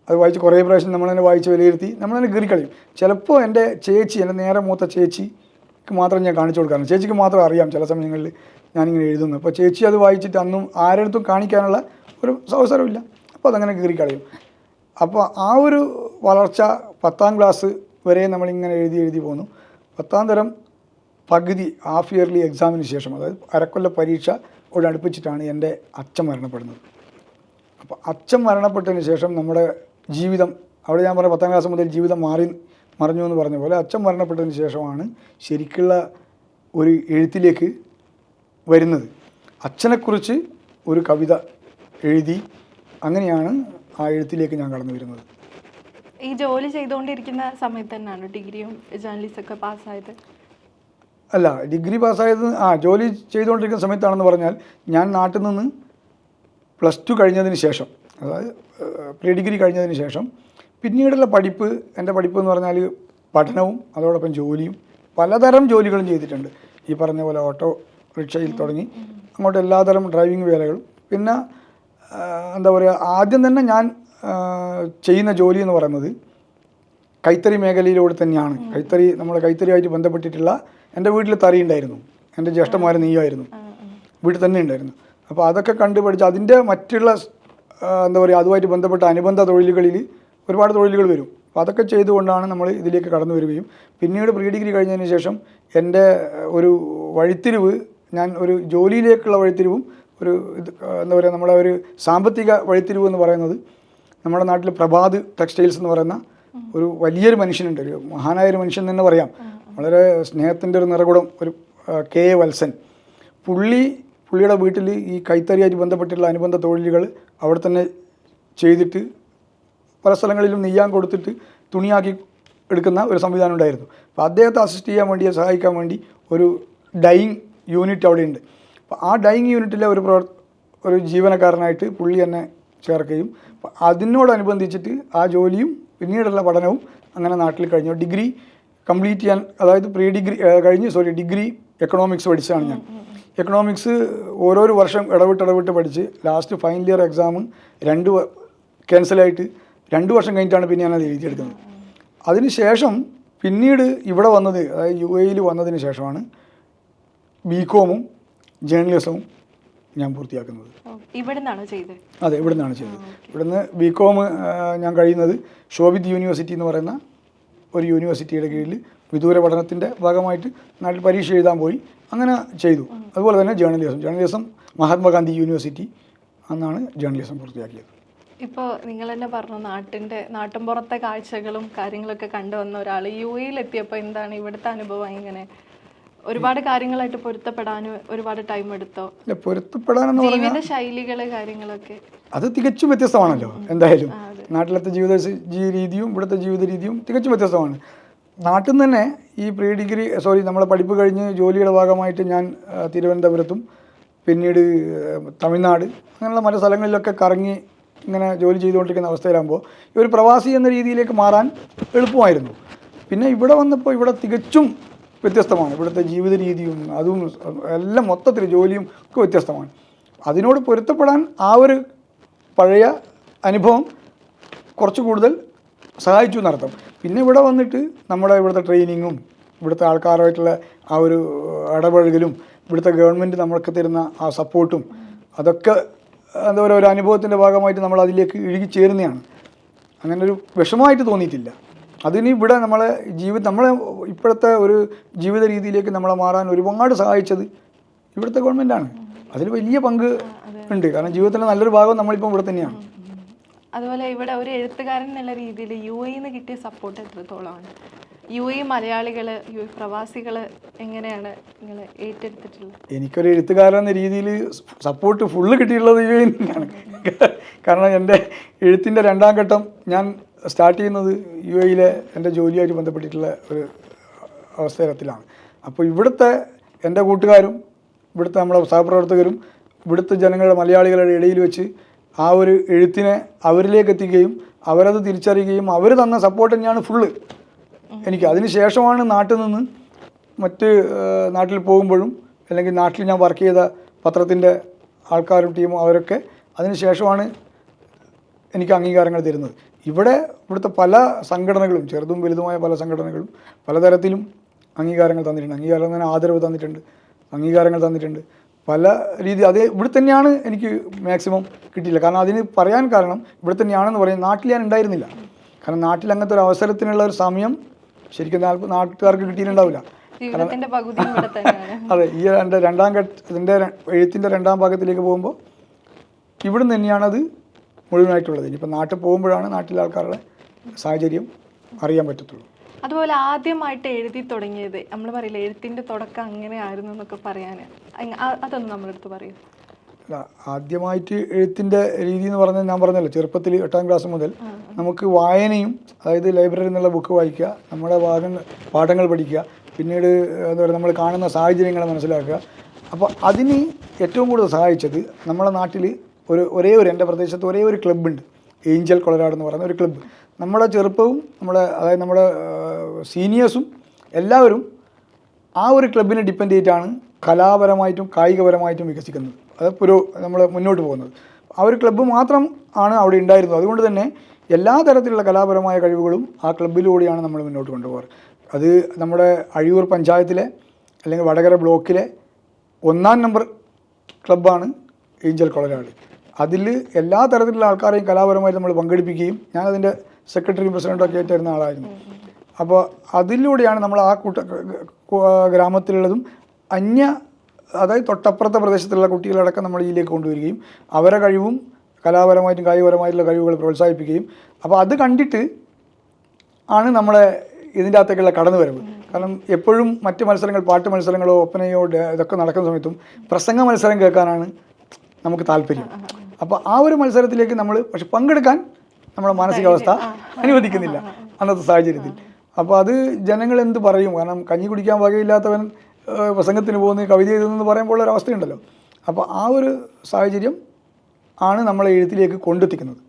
അത് വായിച്ച് കുറേ പ്രാവശ്യം നമ്മൾ തന്നെ വായിച്ച് വിലയിരുത്തി നമ്മൾ തന്നെ കീറിക്കളയും. ചിലപ്പോൾ എൻ്റെ ചേച്ചി, എൻ്റെ നേരെ മൂത്ത ചേച്ചിക്ക് മാത്രം ഞാൻ കാണിച്ചു കൊടുക്കാറുണ്ട്. ചേച്ചിക്ക് മാത്രം അറിയാം ചില സമയങ്ങളിൽ ഞാനിങ്ങനെ എഴുതുന്നു. അപ്പോൾ ചേച്ചി അത് വായിച്ചിട്ട് അന്നും ആരെടുത്തും കാണിക്കാനുള്ള ഒരു അവസരമില്ല, അപ്പോൾ അതങ്ങനെ കീറിക്കളയും. അപ്പോൾ ആ ഒരു വളർച്ച 10ാം ക്ലാസ് വരെ നമ്മളിങ്ങനെ എഴുതി പോന്നു. 10ാം തരം പകുതി ഹാഫ് ഇയർലി എക്സാമിന് ശേഷം, അതായത് അരക്കൊല്ല പരീക്ഷയോട് അടുപ്പിച്ചിട്ടാണ് എൻ്റെ അച്ഛൻ മരണപ്പെടുന്നത്. അപ്പോൾ അച്ഛൻ മരണപ്പെട്ടതിന് ശേഷം നമ്മുടെ ജീവിതം, അവിടെ ഞാൻ പറഞ്ഞ 10ാം ക്ലാസ് മുതൽ ജീവിതം മറിഞ്ഞു എന്ന് പറഞ്ഞ പോലെ അച്ഛൻ മരണപ്പെട്ടതിന് ശേഷമാണ് ശരിക്കുള്ള ഒരു എഴുത്തിലേക്ക് വരുന്നത്. അച്ഛനെക്കുറിച്ച് ഒരു കവിത എഴുതി, അങ്ങനെയാണ് ആ എഴുത്തിലേക്ക് ഞാൻ കടന്നു വരുന്നത്. ഈ ജോലി ചെയ്തുകൊണ്ടിരിക്കുന്ന സമയത്ത് തന്നെയാണ് ഡിഗ്രിയും ജേർണലിസമൊക്കെ പാസ്സായത്? അല്ല, ഡിഗ്രി പാസ്സായത് ജോലി ചെയ്തുകൊണ്ടിരിക്കുന്ന സമയത്താണെന്ന് പറഞ്ഞാൽ ഞാൻ നാട്ടിൽ നിന്ന് +2 കഴിഞ്ഞതിന് ശേഷം, അതായത് പ്രീ ഡിഗ്രി കഴിഞ്ഞതിന് ശേഷം പിന്നീടുള്ള പഠിപ്പ്, എൻ്റെ പഠിപ്പ് എന്ന് പറഞ്ഞാൽ പഠനവും അതോടൊപ്പം ജോലിയും, പലതരം ജോലികളും ചെയ്തിട്ടുണ്ട്. ഈ പറഞ്ഞ പോലെ ഓട്ടോ റിക്ഷയിൽ തുടങ്ങി അങ്ങോട്ട് എല്ലാതരം ഡ്രൈവിംഗ് വേലകളും. പിന്നെ എന്താ പറയുക, ആദ്യം തന്നെ ഞാൻ ചെയ്യുന്ന ജോലി എന്ന് പറയുന്നത് കൈത്തറി മേഖലയിലൂടെ തന്നെയാണ്. നമ്മുടെ കൈത്തറിയായിട്ട് ബന്ധപ്പെട്ടിട്ടുള്ള, എൻ്റെ വീട്ടിൽ തറി ഉണ്ടായിരുന്നു, എൻ്റെ ജ്യേഷ്ഠന്മാർ നെയ്യായിരുന്നു, വീട്ടിൽ തന്നെ ഉണ്ടായിരുന്നു. അപ്പോൾ അതൊക്കെ കണ്ടുപഠിച്ച് അതിൻ്റെ മറ്റുള്ള എന്താ പറയുക, അതുമായിട്ട് ബന്ധപ്പെട്ട അനുബന്ധ തൊഴിലുകളിൽ ഒരുപാട് തൊഴിലുകൾ വരും. അപ്പോൾ അതൊക്കെ ചെയ്തുകൊണ്ടാണ് നമ്മൾ ഇതിലേക്ക് കടന്നു വരികയും പിന്നീട് പ്രീ ഡിഗ്രി കഴിഞ്ഞതിന് ശേഷം എൻ്റെ ഒരു വഴിത്തിരിവ്, ഞാൻ ഒരു ജോലിയിലേക്കുള്ള വഴിത്തിരിവും ഒരു എന്താ പറയുക, നമ്മളെ ഒരു സാമ്പത്തിക വഴിത്തിരിവ് എന്ന് പറയുന്നത്, നമ്മുടെ നാട്ടിൽ പ്രഭാത് ടെക്സ്റ്റൈൽസ് എന്ന് പറയുന്ന ഒരു വലിയൊരു മനുഷ്യനുണ്ട്, ഒരു മഹാനായൊരു മനുഷ്യൻ തന്നെ പറയാം, വളരെ സ്നേഹത്തിൻ്റെ ഒരു നിറകുടം, ഒരു കെ വത്സൻ. പുള്ളിയുടെ വീട്ടിൽ ഈ കൈത്തറിയായിട്ട് ബന്ധപ്പെട്ടുള്ള അനുബന്ധ തൊഴിലുകൾ അവിടെ തന്നെ ചെയ്തിട്ട് പല സ്ഥലങ്ങളിലും നെയ്യാൻ കൊടുത്തിട്ട് തുണിയാക്കി എടുക്കുന്ന ഒരു സംവിധാനം ഉണ്ടായിരുന്നു. അപ്പോൾ അദ്ദേഹത്തെ അസിസ്റ്റ് ചെയ്യാൻ വേണ്ടി, സഹായിക്കാൻ വേണ്ടി ഒരു ഡൈയിങ് യൂണിറ്റ് അവിടെയുണ്ട്. അപ്പോൾ ആ ഡൈയിങ് യൂണിറ്റിലെ ഒരു ജീവനക്കാരനായിട്ട് പുള്ളി എന്നെ ചേർക്കുകയും അതിനോടനുബന്ധിച്ചിട്ട് ആ ജോലിയും പിന്നീടുള്ള പഠനവും അങ്ങനെ നാട്ടിൽ കഴിഞ്ഞു. ഡിഗ്രി കംപ്ലീറ്റ് ചെയ്യാൻ, അതായത് പ്രീ ഡിഗ്രി ഡിഗ്രി എക്കണോമിക്സ് പഠിച്ചതാണ് ഞാൻ. എക്കണോമിക്സ് ഓരോരോ വർഷം ഇടവിട്ട് പഠിച്ച് ലാസ്റ്റ് ഫൈനൽ ഇയർ എക്സാം 2 ക്യാൻസലായിട്ട് 2 വർഷം കഴിഞ്ഞിട്ടാണ് പിന്നെ ഞാനത് എഴുതിയെടുക്കുന്നത്. അതിനുശേഷം പിന്നീട് ഇവിടെ വന്നത്, അതായത് UAE വന്നതിന് ശേഷമാണ് BCom ജേർണലിസവും ഞാൻ പൂർത്തിയാക്കുന്നത്. അതെ, ഇവിടെ നിന്നാണ് ചെയ്തത്. ഇവിടുന്ന് BCom ഞാൻ കഴിയുന്നത് ശോഭിത് യൂണിവേഴ്സിറ്റി എന്ന് പറയുന്ന ഒരു യൂണിവേഴ്സിറ്റിയുടെ കീഴിൽ വിദൂര പഠനത്തിൻ്റെ ഭാഗമായിട്ട് നാട്ടിൽ പരീക്ഷ എഴുതാൻ പോയി, അങ്ങനെ ചെയ്തു. അതുപോലെ തന്നെ ജേർണലിസം മഹാത്മാഗാന്ധി യൂണിവേഴ്സിറ്റി അന്നാണ് ജേർണലിസം പൂർത്തിയാക്കിയത്. ഇപ്പോൾ നിങ്ങൾ തന്നെ പറഞ്ഞു, നാട്ടിൻപുറത്തെ കാഴ്ചകളും കാര്യങ്ങളൊക്കെ കണ്ടുവന്ന ഒരാൾ UAE എത്തിയപ്പോൾ എന്താണ് ഇവിടുത്തെ അനുഭവം? ഇങ്ങനെ ഒരുപാട് കാര്യങ്ങളായിട്ട് പൊരുത്തപ്പെടാൻ ഒരുപാട് ടൈം എടുത്തോ? പൊരുത്തപ്പെടാനെന്ന് പറഞ്ഞാൽ ജീവിത ശൈലികള് കാര്യങ്ങളൊക്കെ അത് തികച്ചും വ്യത്യസ്തമാണല്ലോ. എന്തായാലും നാട്ടിലത്തെ രീതിയും ഇവിടുത്തെ ജീവിത രീതിയും തികച്ചും വ്യത്യസ്തമാണ്. നാട്ടിൽ നിന്ന് തന്നെ ഈ പ്രീ ഡിഗ്രി നമ്മളെ പഠിപ്പ് കഴിഞ്ഞ് ജോലിയുടെ ഭാഗമായിട്ട് ഞാൻ തിരുവനന്തപുരത്തും പിന്നീട് തമിഴ്നാട് അങ്ങനെയുള്ള മറ്റു സ്ഥലങ്ങളിലൊക്കെ കറങ്ങി ഇങ്ങനെ ജോലി ചെയ്തുകൊണ്ടിരിക്കുന്ന അവസ്ഥയിലാകുമ്പോൾ ഈ ഒരു പ്രവാസി എന്ന രീതിയിലേക്ക് മാറാൻ എളുപ്പമായിരുന്നു. പിന്നെ ഇവിടെ വന്നപ്പോൾ ഇവിടെ തികച്ചും വ്യത്യസ്തമാണ്. ഇവിടുത്തെ ജീവിത രീതിയും അതും എല്ലാം മൊത്തത്തിൽ ജോലിയും ഒക്കെ വ്യത്യസ്തമാണ്. അതിനോട് പൊരുത്തപ്പെടാൻ ആ ഒരു പഴയ അനുഭവം കുറച്ച് കൂടുതൽ സഹായിച്ചു എന്നർത്ഥം. പിന്നെ ഇവിടെ വന്നിട്ട് നമ്മുടെ ഇവിടുത്തെ ട്രെയിനിങ്ങും ഇവിടുത്തെ ആൾക്കാരുമായിട്ടുള്ള ആ ഒരു ഇടപഴകലും ഇവിടുത്തെ ഗവൺമെൻറ് നമ്മൾക്ക് തരുന്ന ആ സപ്പോർട്ടും അതൊക്കെ എന്താ പറയുക, ഒരു അനുഭവത്തിൻ്റെ ഭാഗമായിട്ട് നമ്മൾ അതിലേക്ക് ഇഴുകി ചേരുന്നതാണ്. അങ്ങനെ ഒരു വിഷമമായിട്ട് തോന്നിയിട്ടില്ല. അതിന് ഇവിടെ നമ്മളെ ഇപ്പോഴത്തെ ഒരു ജീവിത രീതിയിലേക്ക് നമ്മളെ മാറാൻ ഒരുപാട് സഹായിച്ചത് ഇവിടുത്തെ ഗവൺമെൻറ്റാണ്. അതിൽ വലിയ പങ്ക് ഉണ്ട്. കാരണം ജീവിതത്തിൻ്റെ നല്ലൊരു ഭാഗം നമ്മളിപ്പം ഇവിടെ തന്നെയാണ്. അതുപോലെ ഇവിടെ ഒരു എഴുത്തുകാരൻ എന്നുള്ള രീതിയിൽ UAE കിട്ടിയ സപ്പോർട്ട് എത്രത്തോളമാണ്? UAE മലയാളികൾ, പ്രവാസികൾ എങ്ങനെയാണ് നിങ്ങൾ ഏറ്റെടുത്തിട്ടുള്ളത്? എനിക്കൊരു എഴുത്തുകാരൻ എന്ന രീതിയിൽ സപ്പോർട്ട് ഫുള്ള് കിട്ടിയിട്ടുള്ളത് UAE തന്നെയാണ്. കാരണം എൻ്റെ എഴുത്തിൻ്റെ 2ാം ഘട്ടം ഞാൻ സ്റ്റാർട്ട് ചെയ്യുന്നത് UAE എൻ്റെ ജോലിയായിട്ട് ബന്ധപ്പെട്ടിട്ടുള്ള ഒരു അവസരത്തിലാണ്. അപ്പോൾ ഇവിടുത്തെ എൻ്റെ കൂട്ടുകാരും ഇവിടുത്തെ നമ്മളെ സഹപ്രവർത്തകരും ഇവിടുത്തെ ജനങ്ങളുടെ മലയാളികളുടെ ഇടയിൽ വെച്ച് ആ ഒരു എഴുത്തിനെ അവരിലേക്ക് എത്തിക്കുകയും അവരത് തിരിച്ചറിയുകയും അവർ തന്ന സപ്പോർട്ട് തന്നെയാണ് ഫുള്ള് എനിക്ക്. അതിന് ശേഷമാണ് നാട്ടിൽ നിന്ന് മറ്റ് നാട്ടിൽ പോകുമ്പോഴും അല്ലെങ്കിൽ നാട്ടിൽ ഞാൻ വർക്ക് ചെയ്ത പത്രത്തിൻ്റെ ആൾക്കാരും ടീമും അവരൊക്കെ അതിന് ശേഷമാണ് എനിക്ക് അംഗീകാരങ്ങൾ തരുന്നത്. ഇവിടുത്തെ പല സംഘടനകളും ചെറുതും വലുതുമായ പല സംഘടനകളും പലതരത്തിലും അംഗീകാരങ്ങൾ തന്നിട്ടുണ്ട്. അംഗീകാരം തന്നെ ആദരവ് തന്നിട്ടുണ്ട്, അംഗീകാരങ്ങൾ തന്നിട്ടുണ്ട് പല രീതി. അത് ഇവിടെ തന്നെയാണ് എനിക്ക് മാക്സിമം കിട്ടിയില്ല. കാരണം അതിന് പറയാൻ കാരണം ഇവിടെ തന്നെയാണെന്ന് പറയും. നാട്ടിൽ ഞാൻ ഉണ്ടായിരുന്നില്ല. കാരണം നാട്ടിൽ അങ്ങനത്തെ ഒരു അവസരത്തിനുള്ള ഒരു സമയം ശരിക്കും നാട്ടുകാർക്ക് കിട്ടിയിട്ടുണ്ടാവില്ല. അതെ, ഈ ഇതിൻ്റെ എഴുത്തിൻ്റെ രണ്ടാം ഭാഗത്തിലേക്ക് പോകുമ്പോൾ ഇവിടുന്ന് തന്നെയാണത് മുഴുവനായിട്ടുള്ളത്. ഇനിയിപ്പോൾ നാട്ടിൽ പോകുമ്പോഴാണ് നാട്ടിലെ ആൾക്കാരുടെ സാഹചര്യം അറിയാൻ പറ്റത്തുള്ളൂ. അതുപോലെ ആദ്യമായിട്ട് എഴുതി തുടങ്ങിയത് നമ്മൾ പറയില്ല എഴുത്തിൻ്റെ തുടക്കം അങ്ങനെ ആയിരുന്നു എന്നൊക്കെ പറയാൻ, അതൊന്നും നമ്മളെടുത്ത് പറയും. അല്ല, ആദ്യമായിട്ട് എഴുത്തിൻ്റെ രീതി എന്ന് പറഞ്ഞാൽ ഞാൻ പറഞ്ഞല്ലോ, ചെറുപ്പത്തിൽ 8ാം ക്ലാസ് മുതൽ നമുക്ക് വായനയും, അതായത് ലൈബ്രറിയിൽ നിന്നുള്ള ബുക്ക് വായിക്കുക, നമ്മുടെ പാഠങ്ങൾ പഠിക്കുക, പിന്നീട് എന്താ പറയുക നമ്മൾ കാണുന്ന സാഹചര്യങ്ങളെ മനസ്സിലാക്കുക. അപ്പോൾ അതിന് ഏറ്റവും കൂടുതൽ സഹായിച്ചത് നമ്മളെ നാട്ടിൽ എൻ്റെ പ്രദേശത്ത് ഒരേ ഒരു ക്ലബ്ബുണ്ട്, ഏഞ്ചൽ കൊളരാട് എന്ന് പറയുന്ന ഒരു ക്ലബ്ബ്. നമ്മുടെ ചെറുപ്പവും അതായത് നമ്മുടെ സീനിയേഴ്സും എല്ലാവരും ആ ഒരു ക്ലബിനെ ഡിപ്പെൻഡ് ചെയ്തിട്ടാണ് കലാപരമായിട്ടും കായികപരമായിട്ടും വികസിക്കുന്നത്, അത് നമ്മൾ മുന്നോട്ട് പോകുന്നത്. ആ ഒരു ക്ലബ്ബ് മാത്രം ആണ് അവിടെ ഉണ്ടായിരുന്നത്. അതുകൊണ്ട് തന്നെ എല്ലാ തരത്തിലുള്ള കലാപരമായ കഴിവുകളും ആ ക്ലബ്ബിലൂടെയാണ് നമ്മൾ മുന്നോട്ട് കൊണ്ടുപോകാറ്. അത് നമ്മുടെ അഴിയൂർ പഞ്ചായത്തിലെ അല്ലെങ്കിൽ വടകര ബ്ലോക്കിലെ 1ാം നമ്പർ ക്ലബ്ബാണ് ഏഞ്ചൽ കൊളരാട്. അതിൽ എല്ലാ തരത്തിലുള്ള ആൾക്കാരെയും കലാപരമായിട്ട് നമ്മൾ പങ്കെടുപ്പിക്കുകയും ഞാനതിൻ്റെ സെക്രട്ടറിയും പ്രസിഡൻറ്റൊക്കെ ആയിട്ടായിരുന്ന ആളായിരുന്നു. അപ്പോൾ അതിലൂടെയാണ് നമ്മൾ ആ ഗ്രാമത്തിലുള്ളതും അതായത് തൊട്ടപ്പുറത്തെ പ്രദേശത്തുള്ള കുട്ടികളടക്കം നമ്മൾ ഇതിലേക്ക് കൊണ്ടുവരികയും അവരെ കഴിവും കലാപരമായിട്ടും കായികപരമായിട്ടുള്ള കഴിവുകൾ പ്രോത്സാഹിപ്പിക്കുകയും, അപ്പോൾ അത് കണ്ടിട്ട് ആണ് നമ്മളെ ഇതിൻ്റെ അകത്തേക്കുള്ള കടന്നുവരവ്. കാരണം എപ്പോഴും മറ്റ് മത്സരങ്ങൾ, പാട്ട് മത്സരങ്ങളോ ഒപ്പനയോ ഇതൊക്കെ നടക്കുന്ന സമയത്തും പ്രസംഗ മത്സരം കേൾക്കാനാണ് നമുക്ക് താല്പര്യം. അപ്പോൾ ആ ഒരു മത്സരത്തിലേക്ക് നമ്മൾ പക്ഷെ പങ്കെടുക്കാൻ നമ്മുടെ മാനസികാവസ്ഥ അനുവദിക്കുന്നില്ല അന്നത്തെ സാഹചര്യത്തിൽ. അപ്പോൾ അത് ജനങ്ങൾ എന്ത് പറയും, കാരണം കഞ്ഞി കുടിക്കാൻ വകയില്ലാത്തവൻ പ്രസംഗത്തിന് പോകുന്ന കവിത എഴുതുന്നെന്ന് പറയുമ്പോൾ ഒരവസ്ഥയുണ്ടല്ലോ. അപ്പോൾ ആ ഒരു സാഹചര്യം ആണ് നമ്മളെ എഴുത്തിലേക്ക് കൊണ്ടെത്തിക്കുന്നത്.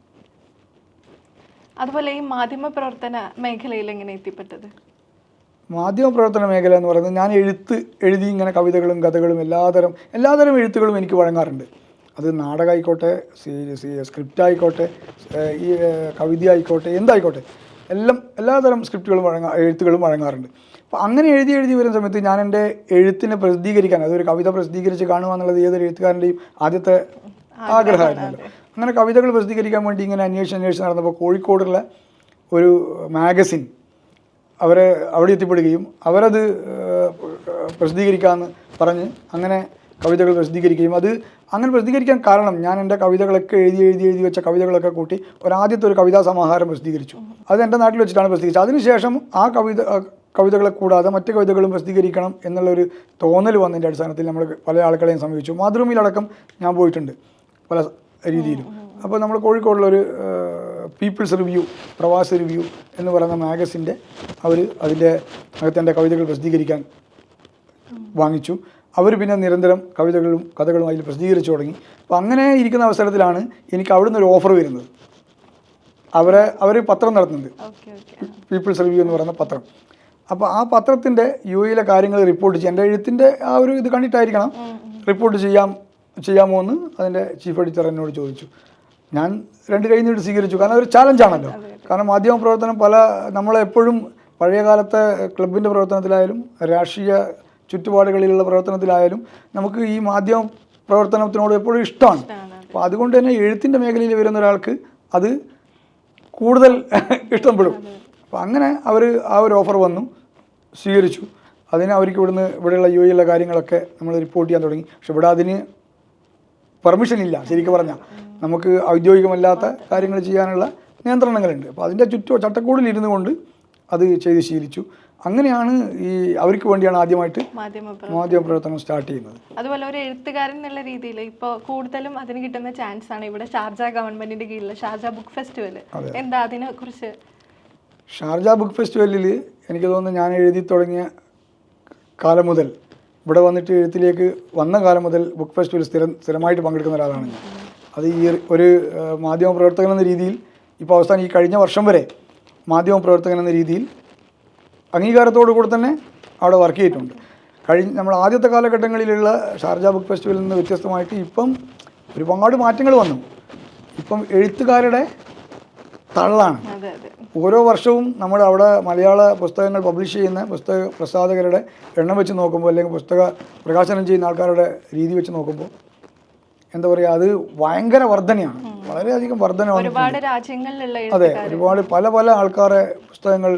അതുപോലെ ഈ മാധ്യമപ്രവർത്തന മേഖലയിൽ എങ്ങനെ എത്തിപ്പെട്ടത്? മാധ്യമപ്രവർത്തന മേഖല എന്ന് പറയുന്നത് ഞാൻ എഴുതി ഇങ്ങനെ കവിതകളും കഥകളും എല്ലാതരം എഴുത്തുകളും എനിക്ക് വഴങ്ങാറുണ്ട്. അത് നാടകമായിക്കോട്ടെ, സ്ക്രിപ്റ്റ് ആയിക്കോട്ടെ, ഈ കവിത ആയിക്കോട്ടെ, എന്തായിക്കോട്ടെ, എല്ലാതരം എഴുത്തുകളും വഴങ്ങാറുണ്ട്. അപ്പോൾ അങ്ങനെ എഴുതി വരുന്ന സമയത്ത് ഞാൻ എൻ്റെ എഴുത്തിനെ പ്രസിദ്ധീകരിക്കാൻ, അതൊരു കവിത പ്രസിദ്ധീകരിച്ച് കാണുക എന്നുള്ളത് ഏതൊരു എഴുത്തുകാരൻ്റെയും ആദ്യത്തെ ആഗ്രഹമായിരുന്നല്ലോ. അങ്ങനെ കവിതകൾ പ്രസിദ്ധീകരിക്കാൻ വേണ്ടി ഇങ്ങനെ അന്വേഷിച്ച് നടന്നപ്പോൾ കോഴിക്കോടുള്ള ഒരു മാഗസിൻ അവിടെ എത്തിപ്പെടുകയും അവരത് പ്രസിദ്ധീകരിക്കാമെന്ന് പറഞ്ഞ് അങ്ങനെ കവിതകൾ പ്രസിദ്ധീകരിക്കുകയും, അത് അങ്ങനെ പ്രസിദ്ധീകരിക്കാൻ കാരണം ഞാൻ എൻ്റെ കവിതകളൊക്കെ എഴുതി വെച്ച കവിതകളൊക്കെ കൂട്ടി ആദ്യത്തെ ഒരു കവിതാ സമാഹാരം പ്രസിദ്ധീകരിച്ചു. അത് എൻ്റെ നാട്ടിൽ വെച്ചിട്ടാണ് പ്രസിദ്ധീകരിച്ചത്. അതിനുശേഷം ആ കവിതകളെ കൂടാതെ മറ്റ് കവിതകളും പ്രസിദ്ധീകരിക്കണം എന്നുള്ളൊരു തോന്നൽ വന്നതിൻ്റെ അടിസ്ഥാനത്തിൽ നമ്മൾ പല ആളുകളെയും സമീപിച്ചു. മാതൃഭൂമിയിലടക്കം ഞാൻ പോയിട്ടുണ്ട് പല രീതിയിലും. അപ്പോൾ നമ്മൾ കോഴിക്കോടുള്ളൊരു പീപ്പിൾസ് റിവ്യൂ, പ്രവാസി റിവ്യൂ എന്ന് പറയുന്ന മാഗസിൻ്റെ അതിൻ്റെ അകത്ത് എൻ്റെ കവിതകൾ പ്രസിദ്ധീകരിക്കാൻ വാങ്ങിച്ചു. അവർ പിന്നെ നിരന്തരം കവിതകളും കഥകളും അതിൽ പ്രസിദ്ധീകരിച്ചു തുടങ്ങി. അപ്പോൾ അങ്ങനെ ഇരിക്കുന്ന അവസരത്തിലാണ് എനിക്ക് അവിടുന്ന് ഒരു ഓഫർ വരുന്നത്. അവർ പത്രം നടത്തുന്നുണ്ട്, പീപ്പിൾസ് റിവ്യൂ എന്ന് പറയുന്ന പത്രം. അപ്പോൾ ആ പത്രത്തിൻ്റെ യുഎയിലെ കാര്യങ്ങൾ റിപ്പോർട്ട് ചെയ്യാൻ, എൻ്റെ എഴുത്തിൻ്റെ ആ ഒരു ഇത് കണ്ടിട്ടായിരിക്കണം റിപ്പോർട്ട് ചെയ്യാമോ എന്ന് അതിൻ്റെ ചീഫ് എഡിറ്റർ എന്നോട് ചോദിച്ചു. ഞാൻ 2 കൈ നീട്ടി സ്വീകരിച്ചു. കാരണം അതൊരു ചാലഞ്ചാണല്ലോ. കാരണം മാധ്യമ പ്രവർത്തനം നമ്മളെപ്പോഴും പഴയ കാലത്തെ ക്ലബിൻ്റെ പ്രവർത്തനത്തിലായാലും രാഷ്ട്രീയ ചുറ്റുപാടുകളിലുള്ള പ്രവർത്തനത്തിലായാലും നമുക്ക് ഈ മാധ്യമ പ്രവർത്തനത്തിനോട് എപ്പോഴും ഇഷ്ടമാണ്. അപ്പോൾ അതുകൊണ്ട് തന്നെ എഴുത്തിൻ്റെ മേഖലയിൽ വരുന്ന ഒരാൾക്ക് അത് കൂടുതൽ ഇഷ്ടപ്പെടും. അപ്പോൾ അങ്ങനെ ആ ഒരു ഓഫർ വന്നു, സ്വീകരിച്ചു. അതിന് അവർക്ക് ഇവിടെയുള്ള യുഎയിലുള്ള കാര്യങ്ങളൊക്കെ നമ്മൾ റിപ്പോർട്ട് ചെയ്യാൻ തുടങ്ങി. പക്ഷെ ഇവിടെ അതിന് പെർമിഷൻ ഇല്ല. ശരിക്കും പറഞ്ഞാൽ നമുക്ക് ഔദ്യോഗികമല്ലാത്ത കാര്യങ്ങൾ ചെയ്യാനുള്ള നിയന്ത്രണങ്ങളുണ്ട്. അപ്പോൾ അതിൻ്റെ ചട്ടക്കൂടിൽ ഇരുന്നു കൊണ്ട് അത് ചെയ്ത് ശീലിച്ചു. അങ്ങനെയാണ് അവർക്ക് വേണ്ടിയാണ് ആദ്യമായിട്ട് മാധ്യമപ്രവർത്തനം സ്റ്റാർട്ട് ചെയ്യുന്നത്. അതുപോലെ ഒരു എഴുത്തുകാരൻ എന്നുള്ള രീതിയിൽ ഇപ്പോൾ കൂടുതലും അതിന് കിട്ടുന്ന ചാൻസ് ആണ് ഇവിടെ ഷാർജ ഗവൺമെന്റിന്റെ കീഴിലുള്ള ഷാർജ ബുക്ക് ഫെസ്റ്റിവൽ. എന്താ അതിനെ കുറിച്ച്? ഷാർജ ബുക്ക് ഫെസ്റ്റിവലിൽ എനിക്ക് തോന്നുന്നു ഞാൻ എഴുതി തുടങ്ങിയ കാലം മുതൽ ഇവിടെ വന്നിട്ട് എഴുത്തിലേക്ക് വന്ന കാലം മുതൽ ബുക്ക് ഫെസ്റ്റിവൽ സ്ഥിരമായിട്ട് പങ്കെടുക്കുന്ന ഒരാളാണ് ഞാൻ. അത് ഈ ഒരു മാധ്യമ പ്രവർത്തകൻ എന്ന രീതിയിൽ ഇപ്പോൾ അവസാനം ഈ കഴിഞ്ഞ വർഷം വരെ മാധ്യമ പ്രവർത്തകൻ എന്ന രീതിയിൽ അംഗീകാരത്തോടു കൂടെ തന്നെ അവിടെ വർക്ക് ചെയ്തിട്ടുണ്ട്. നമ്മൾ ആദ്യത്തെ കാലഘട്ടങ്ങളിലുള്ള ഷാർജ ബുക്ക് ഫെസ്റ്റിവലിൽ നിന്ന് വ്യത്യസ്തമായിട്ട് ഇപ്പം ഒരുപാട് മാറ്റങ്ങൾ വന്നു. ഇപ്പം എഴുത്തുകാരുടെ തള്ളാണ്. ഓരോ വർഷവും നമ്മൾ അവിടെ മലയാള പുസ്തകങ്ങൾ പബ്ലിഷ് ചെയ്യുന്ന പുസ്തക പ്രസാധകരുടെ എണ്ണം വെച്ച് നോക്കുമ്പോൾ, അല്ലെങ്കിൽ പുസ്തക പ്രകാശനം ചെയ്യുന്ന ആൾക്കാരുടെ രീതി വെച്ച് നോക്കുമ്പോൾ എന്താ പറയുക, അത് ഭയങ്കര വർധനയാണ്, വളരെയധികം വർധനമാണ്. ഒരുപാട് രാജ്യങ്ങളിലുള്ള അതെ, ഒരുപാട് പല പല ആൾക്കാരെ പുസ്തകങ്ങൾ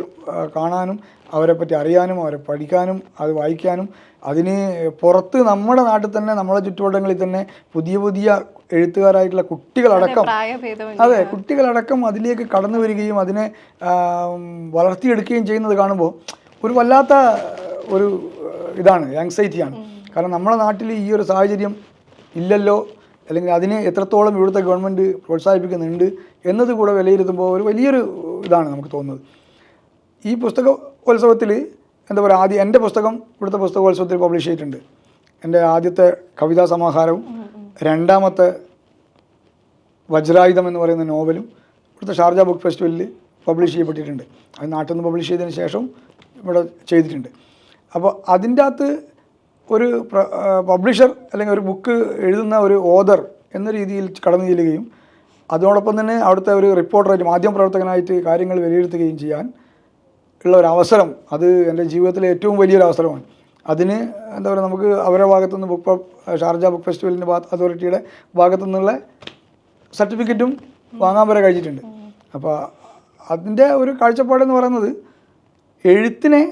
കാണാനും അവരെ പറ്റി അറിയാനും അവരെ പഠിക്കാനും അത് വായിക്കാനും അതിന് പുറത്ത് നമ്മുടെ നാട്ടിൽ തന്നെ നമ്മുടെ ചുറ്റുവട്ടങ്ങളിൽ തന്നെ പുതിയ പുതിയ എഴുത്തുകാരായിട്ടുള്ള കുട്ടികളടക്കം, അതെ കുട്ടികളടക്കം അതിലേക്ക് കടന്നു വരികയും അതിനെ വളർത്തിയെടുക്കുകയും ചെയ്യുന്നത് കാണുമ്പോൾ ഒരു വല്ലാത്ത ഒരു ഇതാണ്, ആങ്സൈറ്റിയാണ്. കാരണം നമ്മുടെ നാട്ടിൽ ഈ ഒരു സാഹചര്യം ഇല്ലല്ലോ, അല്ലെങ്കിൽ അതിനെ എത്രത്തോളം ഇവിടുത്തെ ഗവൺമെൻറ് പ്രോത്സാഹിപ്പിക്കുന്നുണ്ട് എന്നത് കൂടെ വിലയിരുത്തുമ്പോൾ ഒരു വലിയൊരു ഇതാണ് നമുക്ക് തോന്നുന്നത്. ഈ പുസ്തകോത്സവത്തിൽ എന്താ പറയുക, എൻ്റെ പുസ്തകം ഇവിടുത്തെ പുസ്തകോത്സവത്തിൽ പബ്ലിഷ് ചെയ്തിട്ടുണ്ട്. എൻ്റെ ആദ്യത്തെ കവിതാ സമാഹാരവും രണ്ടാമത്തെ വജ്രായുധം എന്ന് പറയുന്ന നോവലും ഇവിടുത്തെ ഷാർജ ബുക്ക് ഫെസ്റ്റിവലിൽ പബ്ലിഷ് ചെയ്യപ്പെട്ടിട്ടുണ്ട്. അത് നാട്ടിൽ നിന്ന് പബ്ലിഷ് ചെയ്തതിന് ശേഷം ഇവിടെ ചെയ്തിട്ടുണ്ട്. അപ്പോൾ അതിൻ്റെ അകത്ത് ഒരു പബ്ലിഷർ അല്ലെങ്കിൽ ഒരു ബുക്ക് എഴുതുന്ന ഒരു ഓതർ എന്ന രീതിയിൽ കടന്നു ചെല്ലുകയും അതോടൊപ്പം തന്നെ അവിടുത്തെ ഒരു റിപ്പോർട്ടറായിട്ട് മാധ്യമപ്രവർത്തകനായിട്ട് കാര്യങ്ങൾ വിലയിരുത്തുകയും ചെയ്യാൻ ഉള്ള ഒരു അവസരം, അത് എൻ്റെ ജീവിതത്തിലെ ഏറ്റവും വലിയൊരു അവസരമാണ്. അതിന് എന്താ പറയുക, നമുക്ക് അവരുടെ ഭാഗത്തുനിന്ന് ഷാർജ ബുക്ക് ഫെസ്റ്റിവലിൻ്റെ അതോറിറ്റിയുടെ ഭാഗത്തു നിന്നുള്ള സർട്ടിഫിക്കറ്റും വാങ്ങാൻ വരെ കഴിഞ്ഞിട്ടുണ്ട്. അപ്പോൾ അതിൻ്റെ ഒരു കാഴ്ചപ്പാടെന്ന് പറയുന്നത് എഴുത്തിനെ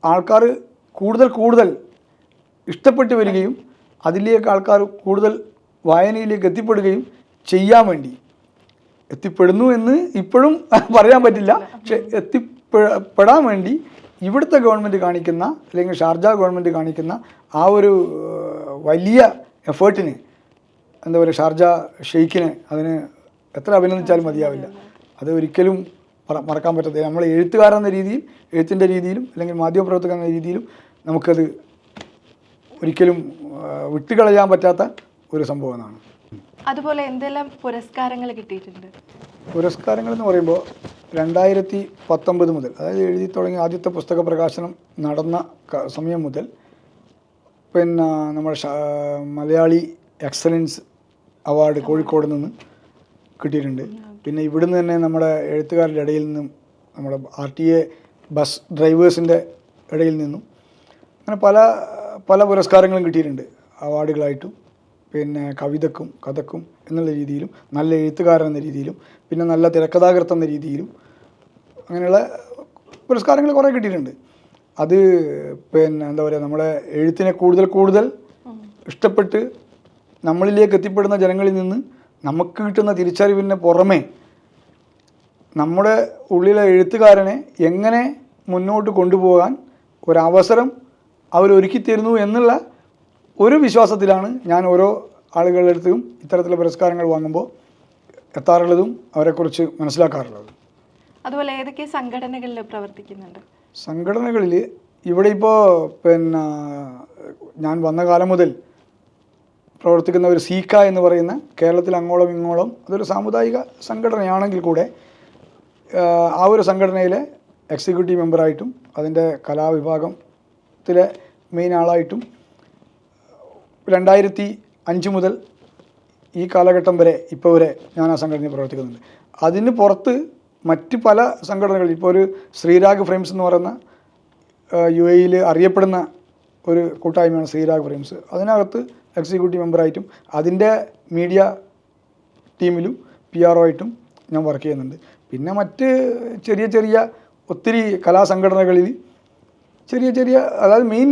ആൾക്കാർ കൂടുതൽ ഇഷ്ടപ്പെട്ട് വരികയും അതിലേക്ക് ആൾക്കാർ കൂടുതൽ വായനയിലേക്ക് എത്തിപ്പെടുകയും ചെയ്യാൻ വേണ്ടി, എത്തിപ്പെടുന്നു എന്ന് ഇപ്പോഴും പറയാൻ പറ്റില്ല, പക്ഷെ എത്തിപ്പെടാൻ വേണ്ടി ഇവിടുത്തെ ഗവൺമെൻറ് കാണിക്കുന്ന, അല്ലെങ്കിൽ ഷാർജ ഗവൺമെൻറ് കാണിക്കുന്ന ആ ഒരു വലിയ എഫേർട്ടിന് എന്താ പറയുക, ഷാർജ ഷെയ്ഖിനെ അതിന് എത്ര അഭിനന്ദിച്ചാലും മതിയാവില്ല. അത് ഒരിക്കലും മറക്കാൻ പറ്റത്തില്ല. നമ്മൾ എഴുത്തുകാരെന്ന രീതിയിൽ, എഴുത്തിൻ്റെ രീതിയിലും അല്ലെങ്കിൽ മാധ്യമപ്രവർത്തകൻ എന്ന രീതിയിലും നമുക്കത് ഒരിക്കലും വിട്ടുകളയാൻ പറ്റാത്ത ഒരു സംഭവമാണ്. അതുപോലെ എന്തെല്ലാം പുരസ്കാരങ്ങൾ കിട്ടിയിട്ടുണ്ട്? പുരസ്കാരങ്ങൾ എന്ന് പറയുമ്പോൾ 2019 മുതൽ, അതായത് എഴുതി തുടങ്ങിയ ആദ്യത്തെ പുസ്തക പ്രകാശനം നടന്ന സമയം മുതൽ പിന്നെ നമ്മുടെ മലയാളി എക്സലൻസ് അവാർഡ് കോഴിക്കോട് നിന്ന് കിട്ടിയിട്ടുണ്ട്. പിന്നെ ഇവിടുന്ന് തന്നെ നമ്മുടെ എഴുത്തുകാരുടെ ഇടയിൽ നിന്നും, നമ്മുടെ RTA ബസ് ഡ്രൈവേഴ്സിൻ്റെ ഇടയിൽ നിന്നും അങ്ങനെ പല പല പുരസ്കാരങ്ങളും കിട്ടിയിട്ടുണ്ട്, അവാർഡുകളായിട്ടും പിന്നെ കവിതക്കും കഥക്കും എന്നുള്ള രീതിയിലും, നല്ല എഴുത്തുകാരൻ എന്ന രീതിയിലും, പിന്നെ നല്ല തിരക്കഥാകൃത്ത് എന്ന രീതിയിലും അങ്ങനെയുള്ള പുരസ്കാരങ്ങൾ കുറേ കിട്ടിയിട്ടുണ്ട്. അത് പിന്നെ എന്താ പറയുക, നമ്മുടെ എഴുത്തിനെ കൂടുതൽ ഇഷ്ടപ്പെട്ട് നമ്മളിലേക്ക് എത്തിപ്പെടുന്ന ജനങ്ങളിൽ നിന്ന് നമുക്ക് കിട്ടുന്ന തിരിച്ചറിവിന് പുറമേ നമ്മുടെ ഉള്ളിലെ എഴുത്തുകാരനെ എങ്ങനെ മുന്നോട്ട് കൊണ്ടുപോകാൻ ഒരവസരം അവരൊരുക്കി തരുന്നു എന്നുള്ള ഒരു വിശ്വാസത്തിലാണ് ഞാൻ ഓരോ ആളുകളുടെ അടുത്തും ഇത്തരത്തിലുള്ള പുരസ്കാരങ്ങൾ വാങ്ങുമ്പോൾ എത്താറുള്ളതും അവരെക്കുറിച്ച് മനസ്സിലാക്കാറുള്ളതും. അതുപോലെ ഏതൊക്കെ സംഘടനകളിൽ പ്രവർത്തിക്കുന്നുണ്ട്? സംഘടനകളിൽ ഇവിടെ ഇപ്പോൾ പിന്നെ ഞാൻ വന്ന കാലം മുതൽ പ്രവർത്തിക്കുന്ന ഒരു സീക്ക എന്ന് പറയുന്ന, കേരളത്തിൽ അങ്ങോളം ഇങ്ങോളം അതൊരു സാമുദായിക സംഘടനയാണെങ്കിൽ കൂടെ ആ ഒരു സംഘടനയിലെ എക്സിക്യൂട്ടീവ് മെമ്പറായിട്ടും അതിൻ്റെ കലാവിഭാഗത്തിലെ മെയിൻ ആളായിട്ടും 2005 മുതൽ ഈ കാലഘട്ടം വരെ ഇപ്പോൾ വരെ ഞാൻ ആ സംഘടനയിൽ പ്രവർത്തിക്കുന്നുണ്ട്. അതിന് പുറത്ത് മറ്റ് പല സംഘടനകൾ, ഇപ്പോൾ ഒരു ശ്രീരാഗ് ഫ്രെയിംസ് എന്ന് പറയുന്ന UAE അറിയപ്പെടുന്ന ഒരു കൂട്ടായ്മയാണ് ശ്രീരാഗ് ഫ്രെയിംസ്. അതിനകത്ത് എക്സിക്യൂട്ടീവ് മെമ്പറായിട്ടും അതിൻ്റെ മീഡിയ ടീമിലും PRO ആയിട്ടും ഞാൻ വർക്ക് ചെയ്യുന്നുണ്ട്. പിന്നെ മറ്റ് ചെറിയ ഒത്തിരി കലാസംഘടനകളിൽ ചെറിയ അതായത് മെയിൻ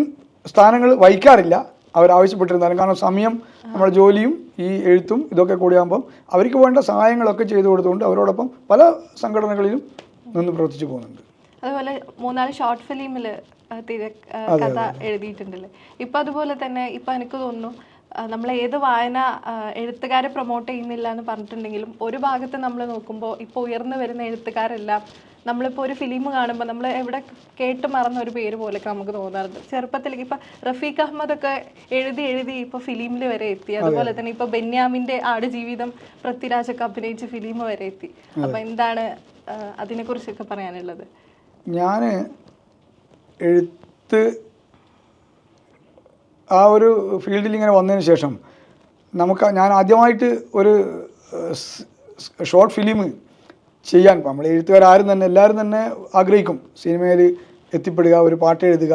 സ്ഥാനങ്ങൾ വഹിക്കാറില്ല അവരാവശ്യപ്പെട്ടിരുന്നാലും. കാരണം സമയം, നമ്മുടെ ജോലിയും ഈ എഴുത്തും ഇതൊക്കെ കൂടിയാകുമ്പം അവർക്ക് വേണ്ട സഹായങ്ങളൊക്കെ ചെയ്തു കൊടുത്തുകൊണ്ട് അവരോടൊപ്പം പല സംഘടനകളിലും നിന്ന് പ്രവർത്തിച്ചു പോകുന്നുണ്ട്. അതുപോലെ 3-4 ഷോർട്ട് ഫിലിമിൽ കഥ എഴുതിയിട്ടുണ്ടല്ലേ. ഇപ്പം അതുപോലെ തന്നെ ഇപ്പം എനിക്ക് തോന്നുന്നു നമ്മൾ ഏത് വായന എഴുത്തുകാരെ പ്രൊമോട്ട് ചെയ്യുന്നില്ല എന്ന് പറഞ്ഞിട്ടുണ്ടെങ്കിലും ഒരു ഭാഗത്ത് നമ്മൾ നോക്കുമ്പോൾ ഇപ്പോൾ ഉയർന്നു വരുന്ന എഴുത്തുകാരെല്ലാം നമ്മളിപ്പോൾ ഒരു ഫിലിം കാണുമ്പോൾ നമ്മൾ എവിടെ കേട്ട് മറന്ന ഒരു പേര് പോലെയൊക്കെ നമുക്ക് തോന്നാറുണ്ട്. ചെറുപ്പത്തിലേക്ക് ഇപ്പം റഫീഖ് അഹമ്മദൊക്കെ എഴുതി ഇപ്പോൾ ഫിലിമിൽ വരെ എത്തി. അതുപോലെ തന്നെ ഇപ്പോൾ ബെന്യാമിൻ്റെ ആടുജീവിതം പൃഥ്വിരാജൊക്കെ അഭിനയിച്ച് ഫിലിം വരെ എത്തി. അപ്പം എന്താണ് അതിനെക്കുറിച്ചൊക്കെ പറയാനുള്ളത്? ഞാൻ എഴുത്ത് ആ ഒരു ഫീൽഡിൽ ഇങ്ങനെ വന്നതിന് ശേഷം ഞാൻ ആദ്യമായിട്ട് ഒരു ഷോർട്ട് ഫിലിം ചെയ്യാൻ നമ്മൾ എഴുത്തുകാരും തന്നെ എല്ലാവരും തന്നെ ആഗ്രഹിക്കും സിനിമയിൽ എത്തിപ്പെടുക, ഒരു പാട്ട് എഴുതുക,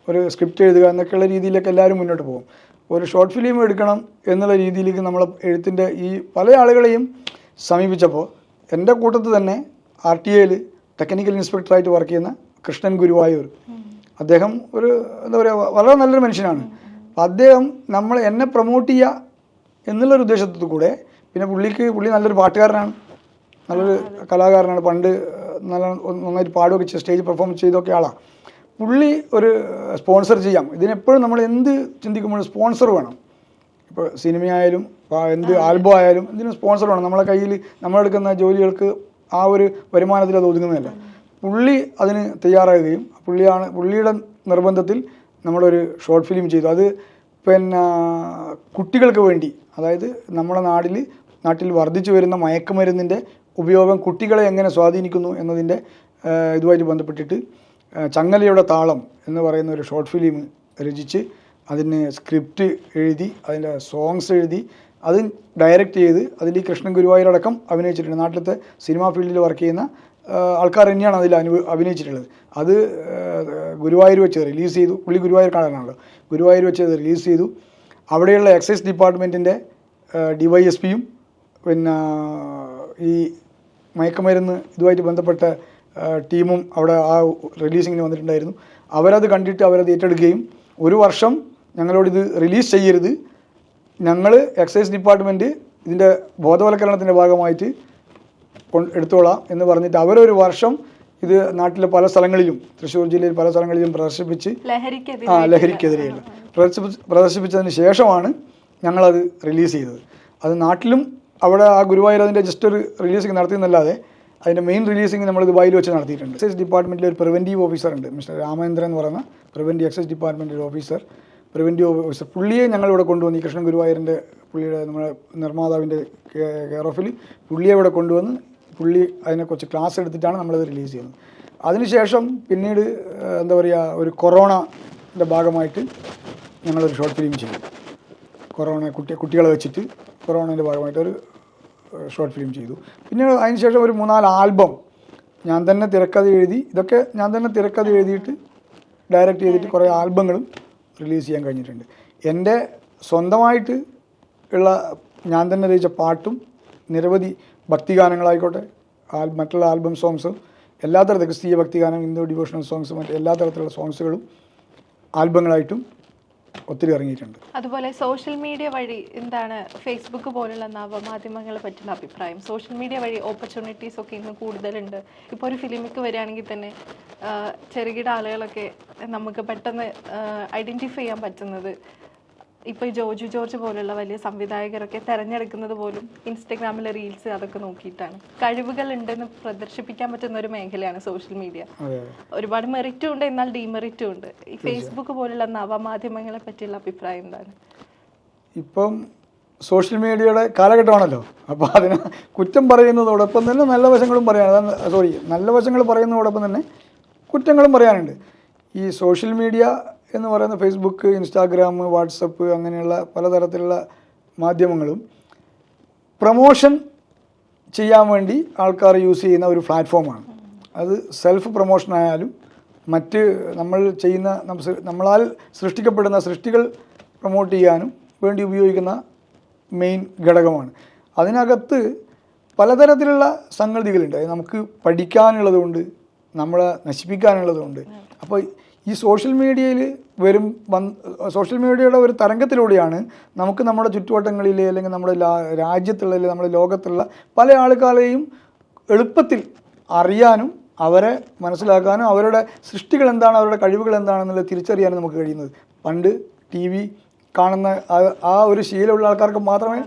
ഒരു സ്ക്രിപ്റ്റ് എഴുതുക എന്നൊക്കെയുള്ള രീതിയിലൊക്കെ എല്ലാവരും മുന്നോട്ട് പോകും. ഒരു ഷോർട്ട് ഫിലിം എടുക്കണം എന്നുള്ള രീതിയിലേക്ക് നമ്മൾ എഴുത്തിൻ്റെ ഈ പല ആളുകളെയും സമീപിച്ചപ്പോൾ എൻ്റെ കൂട്ടത്തിൽ തന്നെ RTA ടെക്നിക്കൽ ഇൻസ്പെക്ടറായിട്ട് വർക്ക് ചെയ്യുന്ന കൃഷ്ണൻ ഗുരുവായൂർ, അദ്ദേഹം ഒരു എന്താ പറയുക വളരെ നല്ലൊരു മനുഷ്യനാണ്. അദ്ദേഹം എന്നെ പ്രൊമോട്ട് ചെയ്യുക എന്നുള്ളൊരു ഉദ്ദേശത്തിൽ കൂടെ, പിന്നെ പുള്ളി നല്ലൊരു പാട്ടുകാരനാണ്, നല്ലൊരു കലാകാരനാണ്, പണ്ട് നന്നായിട്ട് പാടുകയൊക്കെ സ്റ്റേജ് പെർഫോം ചെയ്തൊക്കെ ആളാണ്. പുള്ളി ഒരു സ്പോൺസർ ചെയ്യാം, ഇതിനെപ്പോഴും നമ്മൾ എന്ത് ചിന്തിക്കുമ്പോഴും സ്പോൺസർ വേണം. ഇപ്പോൾ സിനിമയായാലും എന്ത് ആൽബം ആയാലും ഇതിന് സ്പോൺസർ വേണം. നമ്മളെ കയ്യിൽ നമ്മളെടുക്കുന്ന ജോലികൾക്ക് ആ ഒരു വരുമാനത്തിൽ അത് ഒതുങ്ങുന്നതല്ല. പുള്ളി അതിന് തയ്യാറാകുകയും പുള്ളിയുടെ നിർബന്ധത്തിൽ നമ്മളൊരു ഷോർട്ട് ഫിലിം ചെയ്തു. അത് പിന്നെ കുട്ടികൾക്ക് വേണ്ടി, അതായത് നമ്മുടെ നാട്ടിൽ വർദ്ധിച്ചു വരുന്ന മയക്കുമരുന്നിൻ്റെ ഉപയോഗം കുട്ടികളെ എങ്ങനെ സ്വാധീനിക്കുന്നു എന്നതിൻ്റെ ഇതുമായിട്ട് ബന്ധപ്പെട്ടിട്ട് ചങ്ങലയുടെ താളം എന്ന് പറയുന്ന ഒരു ഷോർട്ട് ഫിലിം രചിച്ച് അതിന് സ്ക്രിപ്റ്റ് എഴുതി അതിൻ്റെ സോങ്സ് എഴുതി അത് ഡയറക്റ്റ് ചെയ്ത് അതിൽ കൃഷ്ണൻ ഗുരുവായൂരടക്കം അഭിനയിച്ചിട്ടുണ്ട്. നാട്ടിലത്തെ സിനിമാ ഫീൽഡിൽ വർക്ക് ചെയ്യുന്ന ആൾക്കാർ തന്നെയാണ് അതിൽ അഭിനയിച്ചിട്ടുള്ളത്. അത് ഗുരുവായൂർ വെച്ച് റിലീസ് ചെയ്തു. പുള്ളി ഗുരുവായൂർക്കാരനാണല്ലോ. ഗുരുവായൂർ വെച്ച് അത് റിലീസ് ചെയ്തു. അവിടെയുള്ള എക്സൈസ് ഡിപ്പാർട്ട്മെൻറ്റിൻ്റെ DYSPയും പിന്നെ ഈ മയക്കുമരുന്ന് ഇതുമായിട്ട് ബന്ധപ്പെട്ട ടീമും അവിടെ ആ റിലീസിങ്ങിന് വന്നിട്ടുണ്ടായിരുന്നു. അവരത് കണ്ടിട്ട് അവരത് ഏറ്റെടുക്കുകയും 1 വർഷം ഞങ്ങളോടിത് റിലീസ് ചെയ്യരുത്, ഞങ്ങൾ എക്സൈസ് ഡിപ്പാർട്ട്മെൻറ്റ് ഇതിൻ്റെ ബോധവൽക്കരണത്തിൻ്റെ ഭാഗമായിട്ട് എടുത്തോളാം എന്ന് പറഞ്ഞിട്ട് അവരൊരു വർഷം ഇത് നാട്ടിലെ പല സ്ഥലങ്ങളിലും, തൃശ്ശൂർ ജില്ലയിൽ പല സ്ഥലങ്ങളിലും പ്രദർശിപ്പിച്ച് ലഹരിക്കെതിരെയുള്ള പ്രദർശിപ്പിച്ചതിന് ശേഷമാണ് ഞങ്ങളത് റിലീസ് ചെയ്തത്. അത് നാട്ടിലും അവിടെ ആ ഗുരുവായൂർ അതിൻ്റെ ജസ്റ്റ് ഒരു റിലീസിങ് നടത്തിയെന്നല്ലാതെ അതിൻ്റെ മെയിൻ റിലീസിങ് നമ്മൾ ദുബായിൽ വെച്ച് നടത്തിയിട്ടുണ്ട്. എക്സൈസ് ഡിപ്പാർട്ട്മെൻറ്റിൽ ഒരു പ്രിവൻറ്റീവ് ഓഫീസർ ഉണ്ട്, മിസ്റ്റർ രാമേന്ദ്രൻ എന്ന് പറയുന്ന എക്സൈസ് ഡിപ്പാർട്ട്മെൻറ്റിൽ പ്രിവൻറ്റീവ് ഓഫീസർ. പുള്ളിയെ ഞങ്ങളിവിടെ കൊണ്ടുവന്ന് ഈ കൃഷ്ണൻ ഗുരുവായൂരിൻ്റെ പുള്ളിയുടെ നമ്മുടെ നിർമ്മാതാവിൻ്റെ കെയർ ഓഫിൽ പുള്ളിയെ ഇവിടെ കൊണ്ടുവന്ന് പുള്ളി അതിനെക്കുറിച്ച് ക്ലാസ് എടുത്തിട്ടാണ് നമ്മളത് റിലീസ് ചെയ്യുന്നത്. അതിനുശേഷം പിന്നീട് എന്താ പറയുക, ഒരു കൊറോണയുടെ ഭാഗമായിട്ട് ഞങ്ങളൊരു ഷോർട്ട് ഫിലിം ചെയ്തു. കുട്ടികളെ വെച്ചിട്ട് കൊറോണയുടെ ഭാഗമായിട്ട് ഒരു ഷോർട്ട് ഫിലിം ചെയ്തു. പിന്നെ അതിനുശേഷം ഒരു 3-4 ആൽബം ഞാൻ തന്നെ തിരക്കഥ എഴുതിയിട്ട് ഡയറക്റ്റ് ചെയ്തിട്ട് കുറേ ആൽബങ്ങളും റിലീസ് ചെയ്യാൻ കഴിഞ്ഞിട്ടുണ്ട്. എൻ്റെ സ്വന്തമായിട്ട് ഉള്ള ഞാൻ തന്നെ രചിച്ച പാട്ടും നിരവധി ഭക്തിഗാനങ്ങളായിക്കോട്ടെ, മറ്റുള്ള ആൽബം സോങ്സും, എല്ലാ തരത്തിലും ക്രിസ്തീയ ഭക്തിഗാനം, ഹിന്ദു ഡിവോഷണൽ സോങ്സും മറ്റ് എല്ലാ തരത്തിലുള്ള സോങ്സുകളും ആൽബങ്ങളായിട്ടും ഒത്തിരി ഇറങ്ങിയിട്ടുണ്ട്. അതുപോലെ സോഷ്യൽ മീഡിയ വഴി എന്താണ് ഫേസ്ബുക്ക് പോലുള്ള നവമാധ്യമങ്ങളെ പറ്റിയുള്ള അഭിപ്രായം? സോഷ്യൽ മീഡിയ വഴി ഓപ്പർച്യൂണിറ്റീസ് ഒക്കെ ഇന്ന് കൂടുതലുണ്ട്. ഇപ്പോൾ ഒരു ഫിലിമിക്ക് വരികയാണെങ്കിൽ തന്നെ ചെറുകിട ആളുകളൊക്കെ നമുക്ക് പെട്ടെന്ന് ഐഡൻറ്റിഫൈ ചെയ്യാൻ പറ്റുന്നത് ഇപ്പോൾ ജോർജ് പോലുള്ള വലിയ സംവിധായകരൊക്കെ തിരഞ്ഞെടുക്കുന്നത് പോലും ഇൻസ്റ്റഗ്രാമിലെ റീൽസ് അതൊക്കെ നോക്കിയിട്ടാണ്. കഴിവുകൾ ഉണ്ടെന്ന് പ്രദർശിപ്പിക്കാൻ പറ്റുന്ന ഒരു മേഖലയാണ് സോഷ്യൽ മീഡിയ. ഒരുപാട് മെറിറ്റും ഉണ്ട്, എന്നാൽ ഡീമെറിറ്റും ഉണ്ട്. ഈ ഫേസ്ബുക്ക് പോലുള്ള നവമാധ്യമങ്ങളെ പറ്റിയുള്ള അഭിപ്രായം എന്താണ്? ഇപ്പം സോഷ്യൽ മീഡിയയുടെ കാലഘട്ടമാണല്ലോ. അപ്പോൾ അതിന് കുറ്റം പറയുന്നതോടൊപ്പം തന്നെ നല്ല വശങ്ങളും നല്ല വശങ്ങൾ പറയുന്നതോടൊപ്പം തന്നെ കുറ്റങ്ങളും പറയാനുണ്ട്. ഈ സോഷ്യൽ മീഡിയ എന്ന് പറയുന്ന ഫേസ്ബുക്ക്, ഇൻസ്റ്റാഗ്രാം, വാട്സപ്പ് അങ്ങനെയുള്ള പലതരത്തിലുള്ള മാധ്യമങ്ങളും പ്രൊമോഷൻ ചെയ്യാൻ വേണ്ടി ആൾക്കാർ യൂസ് ചെയ്യുന്ന ഒരു പ്ലാറ്റ്ഫോമാണ്. അത് സെൽഫ് പ്രൊമോഷനായാലും മറ്റ് നമ്മളാൽ സൃഷ്ടിക്കപ്പെടുന്ന സൃഷ്ടികൾ പ്രൊമോട്ട് ചെയ്യാനും വേണ്ടി ഉപയോഗിക്കുന്ന മെയിൻ ഘടകമാണ്. അതിനകത്ത് പലതരത്തിലുള്ള സംഗതികളുണ്ട്. നമുക്ക് പഠിക്കാനുള്ളതുകൊണ്ട് നമ്മളെ നശിപ്പിക്കാനുള്ളതുണ്ട്. അപ്പോൾ ഈ സോഷ്യൽ മീഡിയയിൽ സോഷ്യൽ മീഡിയയുടെ ഒരു തരംഗത്തിലൂടെയാണ് നമുക്ക് നമ്മുടെ ചുറ്റുവട്ടങ്ങളിലെ അല്ലെങ്കിൽ നമ്മുടെ രാജ്യത്തുള്ള അല്ലെങ്കിൽ നമ്മുടെ ലോകത്തുള്ള പല ആൾക്കാരെയും എളുപ്പത്തിൽ അറിയാനും അവരെ മനസ്സിലാക്കാനും അവരുടെ സൃഷ്ടികൾ എന്താണ്, അവരുടെ കഴിവുകൾ എന്താണെന്നുള്ളത് തിരിച്ചറിയാനും നമുക്ക് കഴിയുന്നത്. പണ്ട് TV കാണുന്ന ആ ഒരു ശീലമുള്ള ആൾക്കാർക്ക് മാത്രമേ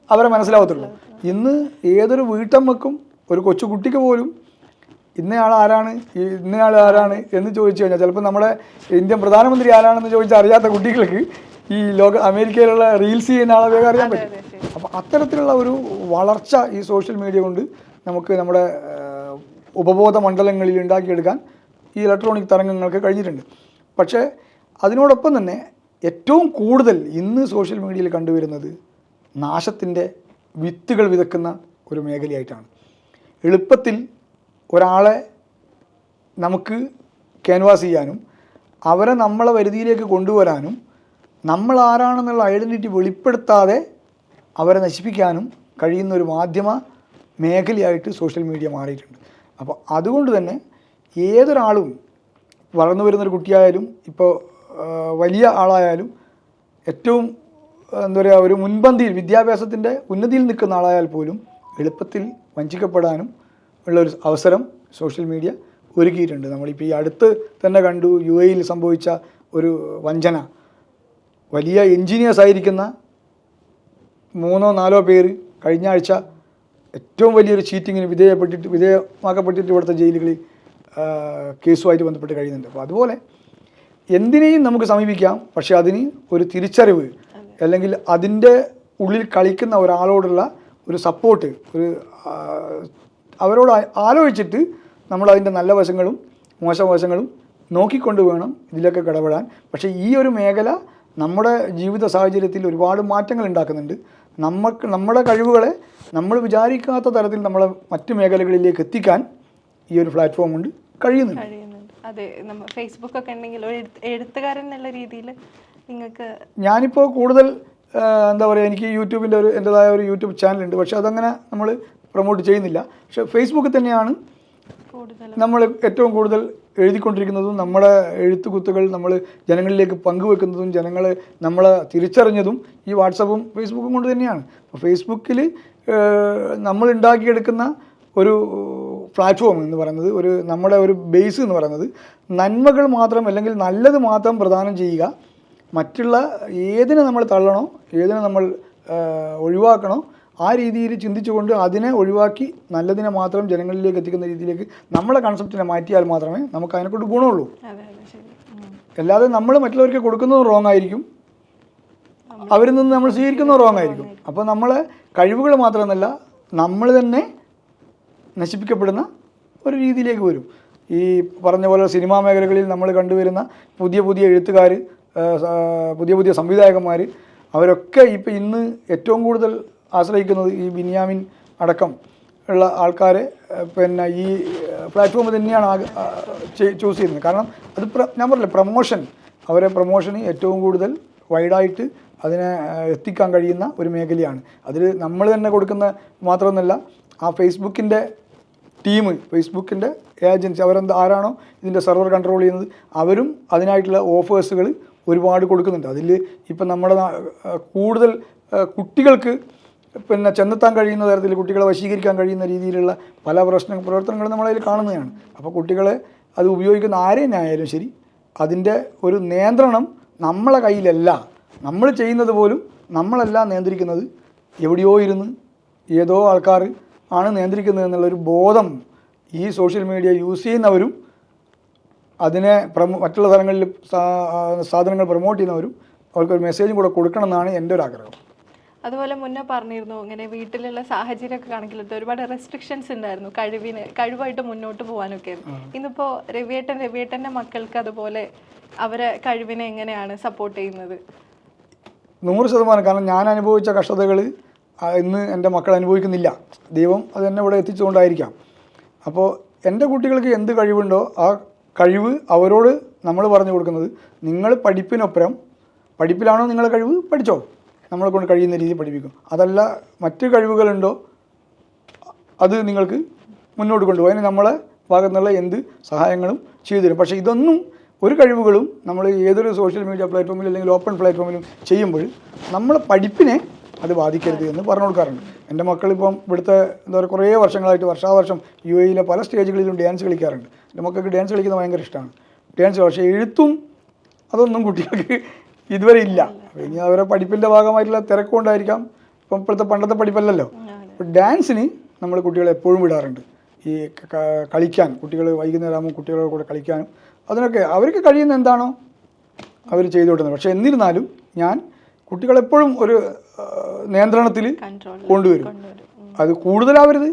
അവരെ മനസ്സിലാവത്തുള്ളൂ. ഇന്ന് ഏതൊരു വീട്ടമ്മക്കും ഒരു കൊച്ചുകുട്ടിക്ക് പോലും ഇന്നയാൾ ആരാണ് എന്ന് ചോദിച്ചു കഴിഞ്ഞാൽ, ചിലപ്പോൾ നമ്മുടെ ഇന്ത്യൻ പ്രധാനമന്ത്രി ആരാണെന്ന് ചോദിച്ചാൽ അറിയാത്ത കുട്ടികൾക്ക് ഈ അമേരിക്കയിലുള്ള റീൽസ് ചെയ്യുന്ന ആളെ വേഗം അറിയാൻ പറ്റും. അപ്പോൾ അത്തരത്തിലുള്ള ഒരു വളർച്ച ഈ സോഷ്യൽ മീഡിയ കൊണ്ട് നമുക്ക് നമ്മുടെ ഉപബോധ മണ്ഡലങ്ങളിൽ ഉണ്ടാക്കിയെടുക്കാൻ ഈ ഇലക്ട്രോണിക് തരംഗങ്ങൾക്ക് കഴിഞ്ഞിട്ടുണ്ട്. പക്ഷേ അതിനോടൊപ്പം തന്നെ ഏറ്റവും കൂടുതൽ ഇന്ന് സോഷ്യൽ മീഡിയയിൽ കണ്ടുവരുന്നത് നാശത്തിൻ്റെ വിത്തുകൾ വിതക്കുന്ന ഒരു മേഖലയായിട്ടാണ്. എളുപ്പത്തിൽ ഒരാളെ നമുക്ക് ക്യാൻവാസ് ചെയ്യാനും അവരെ നമ്മളെ വരുതിയിലേക്ക് കൊണ്ടുവരാനും നമ്മൾ ആരാണെന്നുള്ള ഐഡൻറ്റിറ്റി വെളിപ്പെടുത്താതെ അവരെ നശിപ്പിക്കാനും കഴിയുന്ന ഒരു മാധ്യമ മേഖലയായിട്ട് സോഷ്യൽ മീഡിയ മാറിയിട്ടുണ്ട്. അപ്പോൾ അതുകൊണ്ട് തന്നെ ഏതൊരാളും വളർന്നു വരുന്നൊരു കുട്ടിയായാലും ഇപ്പോൾ വലിയ ആളായാലും ഏറ്റവും എന്താ പറയുക ഒരു മുൻപന്തിയിൽ വിദ്യാഭ്യാസത്തിൻ്റെ ഉന്നതിയിൽ നിൽക്കുന്ന ആളായാൽ പോലും എളുപ്പത്തിൽ വഞ്ചിക്കപ്പെടാനും ഉള്ളൊരു അവസരം സോഷ്യൽ മീഡിയ ഒരുക്കിയിട്ടുണ്ട്. നമ്മളിപ്പോൾ ഈ അടുത്ത് തന്നെ കണ്ടു UAE സംഭവിച്ച ഒരു വഞ്ചന. വലിയ എൻജിനീയേഴ്സ് ആയിരിക്കുന്ന 3-4 പേര് കഴിഞ്ഞ ആഴ്ച ഏറ്റവും വലിയൊരു ചീറ്റിങ്ങിന് വിധേയമാക്കപ്പെട്ടിട്ട് ഇവിടുത്തെ ജയിലുകളിൽ കേസുമായിട്ട് ബന്ധപ്പെട്ട് കഴിയുന്നുണ്ട്. അപ്പോൾ അതുപോലെ എന്തിനേയും നമുക്ക് സമീപിക്കാം, പക്ഷേ അതിന് ഒരു തിരിച്ചറിവ് അല്ലെങ്കിൽ അതിൻ്റെ ഉള്ളിൽ കളിക്കുന്ന ഒരാളോടുള്ള ഒരു സപ്പോർട്ട്, അവരോട് ആലോചിച്ചിട്ട് നമ്മൾ അതിൻ്റെ നല്ല വശങ്ങളും മോശം വശങ്ങളും നോക്കിക്കൊണ്ട് വേണം ഇതിലൊക്കെ ഇടപെടാൻ. പക്ഷേ ഈ ഒരു മേഖല നമ്മുടെ ജീവിത സാഹചര്യത്തിൽ ഒരുപാട് മാറ്റങ്ങൾ ഉണ്ടാക്കുന്നുണ്ട്. നമ്മുടെ കഴിവുകളെ നമ്മൾ വിചാരിക്കാത്ത തരത്തിൽ നമ്മളെ മറ്റു മേഖലകളിലേക്ക് എത്തിക്കാൻ ഈ ഒരു പ്ലാറ്റ്ഫോം കൊണ്ട് കഴിയുന്നുണ്ട്. അതെ, ഫേസ്ബുക്ക് ഒക്കെ ഉണ്ടെങ്കിൽ ഒരു എഴുത്തുകാരൻ എന്നുള്ള രീതിയിൽ നിങ്ങൾക്ക് ഞാനിപ്പോൾ കൂടുതൽ എന്താ പറയുക, എനിക്ക് യൂട്യൂബിൻ്റെ എൻ്റെതായ ഒരു യൂട്യൂബ് ചാനലുണ്ട്. പക്ഷേ അതങ്ങനെ നമ്മൾ പ്രൊമോട്ട് ചെയ്യുന്നില്ല. പക്ഷേ ഫേസ്ബുക്കിൽ തന്നെയാണ് നമ്മൾ ഏറ്റവും കൂടുതൽ എഴുതിക്കൊണ്ടിരിക്കുന്നതും നമ്മുടെ എഴുത്തുകുത്തുകൾ നമ്മൾ ജനങ്ങളിലേക്ക് പങ്കുവെക്കുന്നതും നമ്മളെ തിരിച്ചറിഞ്ഞതും ഈ വാട്സപ്പും ഫേസ്ബുക്കും കൊണ്ട് തന്നെയാണ്. അപ്പോൾ ഫേസ്ബുക്കിൽ നമ്മൾ ഉണ്ടാക്കിയെടുക്കുന്ന ഒരു പ്ലാറ്റ്ഫോം എന്ന് പറയുന്നത്, നമ്മുടെ ഒരു ബേസ് എന്ന് പറയുന്നത് നന്മകൾ മാത്രം അല്ലെങ്കിൽ നല്ലത് മാത്രം പ്രദാനം ചെയ്യുക, മറ്റുള്ള ഏതിനെ നമ്മൾ തള്ളണോ ഏതിനെ നമ്മൾ ഒഴിവാക്കണോ ആ രീതിയിൽ ചിന്തിച്ചുകൊണ്ട് അതിനെ ഒഴിവാക്കി നല്ലതിനെ മാത്രം ജനങ്ങളിലേക്ക് എത്തിക്കുന്ന രീതിയിലേക്ക് നമ്മളെ കൺസെപ്റ്റിനെ മാറ്റിയാൽ മാത്രമേ നമുക്ക് അതിനെക്കൊണ്ട് ഗുണമുള്ളൂ. അല്ലാതെ നമ്മൾ മറ്റുള്ളവർക്ക് കൊടുക്കുന്നത് റോങ് ആയിരിക്കും, അവരിൽ നിന്ന് നമ്മൾ സ്വീകരിക്കുന്നത് റോങ് ആയിരിക്കും. അപ്പോൾ നമ്മളെ കഴിവുകൾ മാത്രമെന്നല്ല നമ്മൾ തന്നെ നശിപ്പിക്കപ്പെടുന്ന ഒരു രീതിയിലേക്ക് വരും. ഈ പറഞ്ഞ പോലെ സിനിമാ മേഖലകളിൽ നമ്മൾ കണ്ടുവരുന്ന പുതിയ എഴുത്തുകാർ, പുതിയ സംവിധായകന്മാർ, അവരൊക്കെ ഇപ്പോൾ ഇന്ന് ഏറ്റവും കൂടുതൽ ആശ്രയിക്കുന്നത് ഈ ബിന്യാമിൻ അടക്കം ഉള്ള ആൾക്കാരെ പിന്നെ ഈ പ്ലാറ്റ്ഫോം തന്നെയാണ് ചൂസ് ചെയ്യുന്നത്. കാരണം അത് ഞാൻ പറഞ്ഞില്ല, പ്രൊമോഷന് ഏറ്റവും കൂടുതൽ വൈഡായിട്ട് അതിനെ എത്തിക്കാൻ കഴിയുന്ന ഒരു മേഖലയാണ്. അതിൽ നമ്മൾ തന്നെ കൊടുക്കുന്ന മാത്രമൊന്നുമല്ല, ആ ഫേസ്ബുക്കിൻ്റെ ടീം, ഫേസ്ബുക്കിൻ്റെ ഏജൻസി, ആരാണോ ഇതിൻ്റെ സെർവർ കൺട്രോൾ ചെയ്യുന്നത്, അവരും അതിനായിട്ടുള്ള ഓഫേഴ്സുകൾ ഒരുപാട് കൊടുക്കുന്നുണ്ട്. അതിൽ ഇപ്പം നമ്മുടെ കൂടുതൽ കുട്ടികൾക്ക് പിന്നെ ചെന്നെത്താൻ കഴിയുന്ന തരത്തിൽ, കുട്ടികളെ വശീകരിക്കാൻ കഴിയുന്ന രീതിയിലുള്ള പല പ്രവർത്തനങ്ങളും നമ്മളതിൽ കാണുന്നതാണ്. അപ്പോൾ കുട്ടികളെ അത് ഉപയോഗിക്കുന്ന ആരെയായാലും ശരി, അതിൻ്റെ ഒരു നിയന്ത്രണം നമ്മളെ കയ്യിലല്ല. നമ്മൾ ചെയ്യുന്നത് പോലും നമ്മളല്ല നിയന്ത്രിക്കുന്നത്, എവിടെയോ ഇരുന്ന് ഏതോ ആൾക്കാർ ആണ് നിയന്ത്രിക്കുന്നത് എന്നുള്ളൊരു ബോധം ഈ സോഷ്യൽ മീഡിയ യൂസ് ചെയ്യുന്നവരും അതിനെ മറ്റുള്ള സ്ഥലങ്ങളിൽ സാധനങ്ങൾ പ്രൊമോട്ട് ചെയ്യുന്നവരും അവർക്കൊരു മെസ്സേജും കൂടെ കൊടുക്കണം എന്നാണ് എൻ്റെ ഒരു ആഗ്രഹം. അതുപോലെ മുന്നേ പറഞ്ഞിരുന്നു, ഇങ്ങനെ വീട്ടിലുള്ള സാഹചര്യമൊക്കെ കണക്കിലെടുത്ത് ഒരുപാട് റെസ്ട്രിക്ഷൻസ് ഉണ്ടായിരുന്നു കഴിവായിട്ട് മുന്നോട്ട് പോകാനൊക്കെ. ഇന്നിപ്പോൾ രവിയേട്ടൻ്റെ മക്കൾക്ക് അതുപോലെ അവരെ കഴിവിനെ എങ്ങനെയാണ് സപ്പോർട്ട് ചെയ്യുന്നത്? 100%. കാരണം ഞാൻ അനുഭവിച്ച കഷ്ടതകൾ ഇന്ന് എൻ്റെ മക്കൾ അനുഭവിക്കുന്നില്ല. ദൈവം അത് എന്നെ ഇവിടെ എത്തിച്ചുകൊണ്ടായിരിക്കാം. അപ്പോൾ എൻ്റെ കുട്ടികൾക്ക് എന്ത് കഴിവുണ്ടോ ആ കഴിവ് അവരോട് നമ്മൾ പറഞ്ഞു കൊടുക്കുന്നത്, നിങ്ങൾ പഠിപ്പിലാണോ നിങ്ങളുടെ കഴിവ്, പഠിച്ചോ, നമ്മളെ കൊണ്ട് കഴിയുന്ന രീതിയിൽ പഠിപ്പിക്കും. അതല്ല മറ്റ് കഴിവുകളുണ്ടോ അത് നിങ്ങൾക്ക് മുന്നോട്ട് കൊണ്ടുപോകാൻ അതിന് നമ്മളെ ഭാഗത്തു നിന്നുള്ള എന്ത് സഹായങ്ങളും ചെയ്തു തരും. പക്ഷേ ഇതൊന്നും ഒരു കഴിവുകളും നമ്മൾ ഏതൊരു സോഷ്യൽ മീഡിയ പ്ലാറ്റ്ഫോമിലും അല്ലെങ്കിൽ ഓപ്പൺ പ്ലാറ്റ്ഫോമിലും ചെയ്യുമ്പോൾ നമ്മളെ പഠിപ്പിനെ അത് ബാധിക്കരുത് എന്ന് പറഞ്ഞു കൊടുക്കാറുണ്ട്. എൻ്റെ മക്കളിപ്പം ഇവിടുത്തെ എന്താ പറയുക കുറേ വർഷങ്ങളായിട്ട് വർഷാവർഷം UAE പല സ്റ്റേജുകളിലും ഡാൻസ് കളിക്കാറുണ്ട്. എൻ്റെ മക്കൾക്ക് ഡാൻസ് കളിക്കുന്നത് ഭയങ്കര ഇഷ്ടമാണ്. പക്ഷേ എഴുത്തും അതൊന്നും കുട്ടികൾക്ക് ഇതുവരെ ഇല്ല. ഇനി അവരെ പഠിപ്പിൻ്റെ ഭാഗമായിട്ടുള്ള തിരക്കുകൊണ്ടായിരിക്കാം. ഇപ്പം ഇപ്പോഴത്തെ പണ്ടത്തെ പഠിപ്പല്ലല്ലോ. അപ്പോൾ ഡാൻസിന് നമ്മൾ കുട്ടികളെ എപ്പോഴും വിടാറുണ്ട്. ഈ കളിക്കാൻ കുട്ടികൾ വൈകുന്നേരം ആകുമ്പോൾ കുട്ടികളുടെ കൂടെ കളിക്കാനും അതിനൊക്കെ അവർക്ക് കഴിയുന്ന എന്താണോ അവർ ചെയ്തു കൊടുക്കുന്നത്. പക്ഷേ എന്നിരുന്നാലും ഞാൻ കുട്ടികളെപ്പോഴും ഒരു നിയന്ത്രണത്തിൽ കൊണ്ടുവരും. അത് കൂടുതലാവരുത്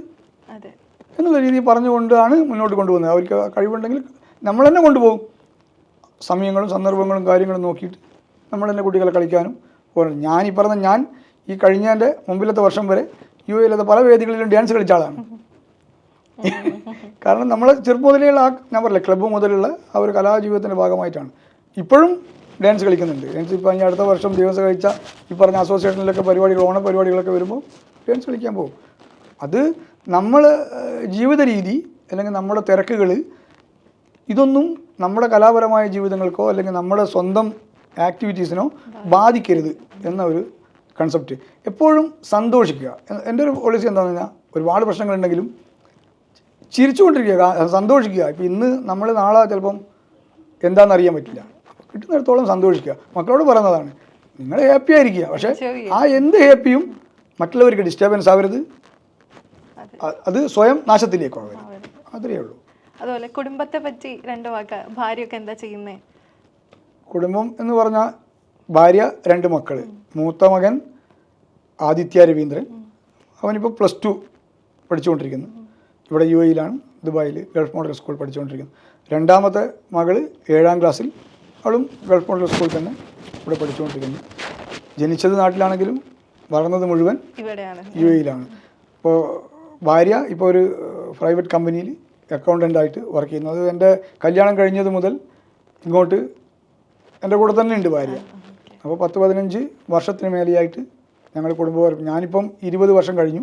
എന്നുള്ള രീതിയിൽ പറഞ്ഞുകൊണ്ടാണ് മുന്നോട്ട് കൊണ്ടുപോകുന്നത്. അവർക്ക് കഴിവുണ്ടെങ്കിൽ നമ്മൾ തന്നെ കൊണ്ടുപോകും. സമയങ്ങളും സന്ദർഭങ്ങളും കാര്യങ്ങളും നോക്കിയിട്ട് നമ്മൾ തന്നെ കുട്ടികളെ കളിക്കാനും പോകണം. ഞാൻ ഈ കഴിഞ്ഞതിൻ്റെ മുമ്പിലത്തെ വർഷം വരെ UAE പല വേദികളിലും ഡാൻസ് കളിച്ച ആളാണ്. കാരണം നമ്മൾ ചെറുപ്പം മുതലുള്ള ഞാൻ പറയില്ല ക്ലബ്ബ് മുതലുള്ള ആ ഒരു കലാജീവിതത്തിൻ്റെ ഭാഗമായിട്ടാണ് ഇപ്പോഴും ഡാൻസ് കളിക്കുന്നുണ്ട്. ഡാൻസ് ഇപ്പോൾ ഇനി അടുത്ത വർഷം ദിവസം കഴിച്ച ഈ പറഞ്ഞ അസോസിയേഷനിലൊക്കെ പരിപാടികൾ ഓണ പരിപാടികളൊക്കെ വരുമ്പോൾ ഡാൻസ് കളിക്കാൻ പോകും. അത് നമ്മൾ ജീവിത രീതി അല്ലെങ്കിൽ നമ്മുടെ തിരക്കുകൾ ഇതൊന്നും നമ്മുടെ കലാപരമായ ജീവിതങ്ങൾക്കോ അല്ലെങ്കിൽ നമ്മുടെ സ്വന്തം ആക്ടിവിറ്റീസിനോ ബാധിക്കരുത് എന്ന ഒരു കൺസെപ്റ്റ്. എപ്പോഴും സന്തോഷിക്കുക. എൻ്റെ ഒരു പോളിസി എന്താണെന്ന് പറഞ്ഞാൽ ഒരുപാട് പ്രശ്നങ്ങളുണ്ടെങ്കിലും ചിരിച്ചുകൊണ്ടിരിക്കുക, സന്തോഷിക്കുക. ഇപ്പോൾ ഇന്ന് നമ്മൾ നാളെ ചിലപ്പം എന്താണെന്ന് അറിയാൻ പറ്റില്ല. അപ്പോൾ കിട്ടുന്നിടത്തോളം സന്തോഷിക്കുക. മക്കളോട് പറയുന്നതാണ് നിങ്ങൾ ഹാപ്പി ആയിരിക്കുക. പക്ഷേ ആ എന്ത് ഹാപ്പിയും മറ്റുള്ളവർക്ക് ഡിസ്റ്റർബൻസ് ആവരുത്. അത് സ്വയം നാശത്തിലേക്ക് ആവരുത്. അത്രയേ ഉള്ളൂ. അതുപോലെ കുടുംബത്തെ പറ്റി 2 വാക്ക്. ഭാര്യയൊക്കെ എന്താ ചെയ്യുന്നത്? കുടുംബം എന്ന് പറഞ്ഞാൽ ഭാര്യ 2 മക്കൾ. മൂത്ത മകൻ ആദിത്യ രവീന്ദ്രൻ, അവനിപ്പോൾ +2 പഠിച്ചുകൊണ്ടിരിക്കുന്നു. ഇവിടെ UAE ദുബായിൽ ഗൾഫ് മോഡൽ സ്കൂൾ പഠിച്ചുകൊണ്ടിരിക്കുന്നു. രണ്ടാമത്തെ മകൾ 7ാം ക്ലാസ്സിൽ, അവളും ഗൾഫ് മോഡൽ സ്കൂളിൽ തന്നെ ഇവിടെ പഠിച്ചുകൊണ്ടിരിക്കുന്നു. ജനിച്ചത് നാട്ടിലാണെങ്കിലും വളർന്നത് മുഴുവൻ UAE. അപ്പോൾ ഭാര്യ ഇപ്പോൾ ഒരു പ്രൈവറ്റ് കമ്പനിയിൽ അക്കൗണ്ടൻ്റായിട്ട് വർക്ക് ചെയ്യുന്നു. അത് എൻ്റെ കല്യാണം കഴിഞ്ഞത് മുതൽ ഇങ്ങോട്ട് എൻ്റെ കൂടെ തന്നെ ഉണ്ട് ഭാര്യ. അപ്പോൾ 10-15 വർഷത്തിന് മേലെയായിട്ട് ഞങ്ങൾ കുടുംബം. ഞാനിപ്പം 20 വർഷം കഴിഞ്ഞു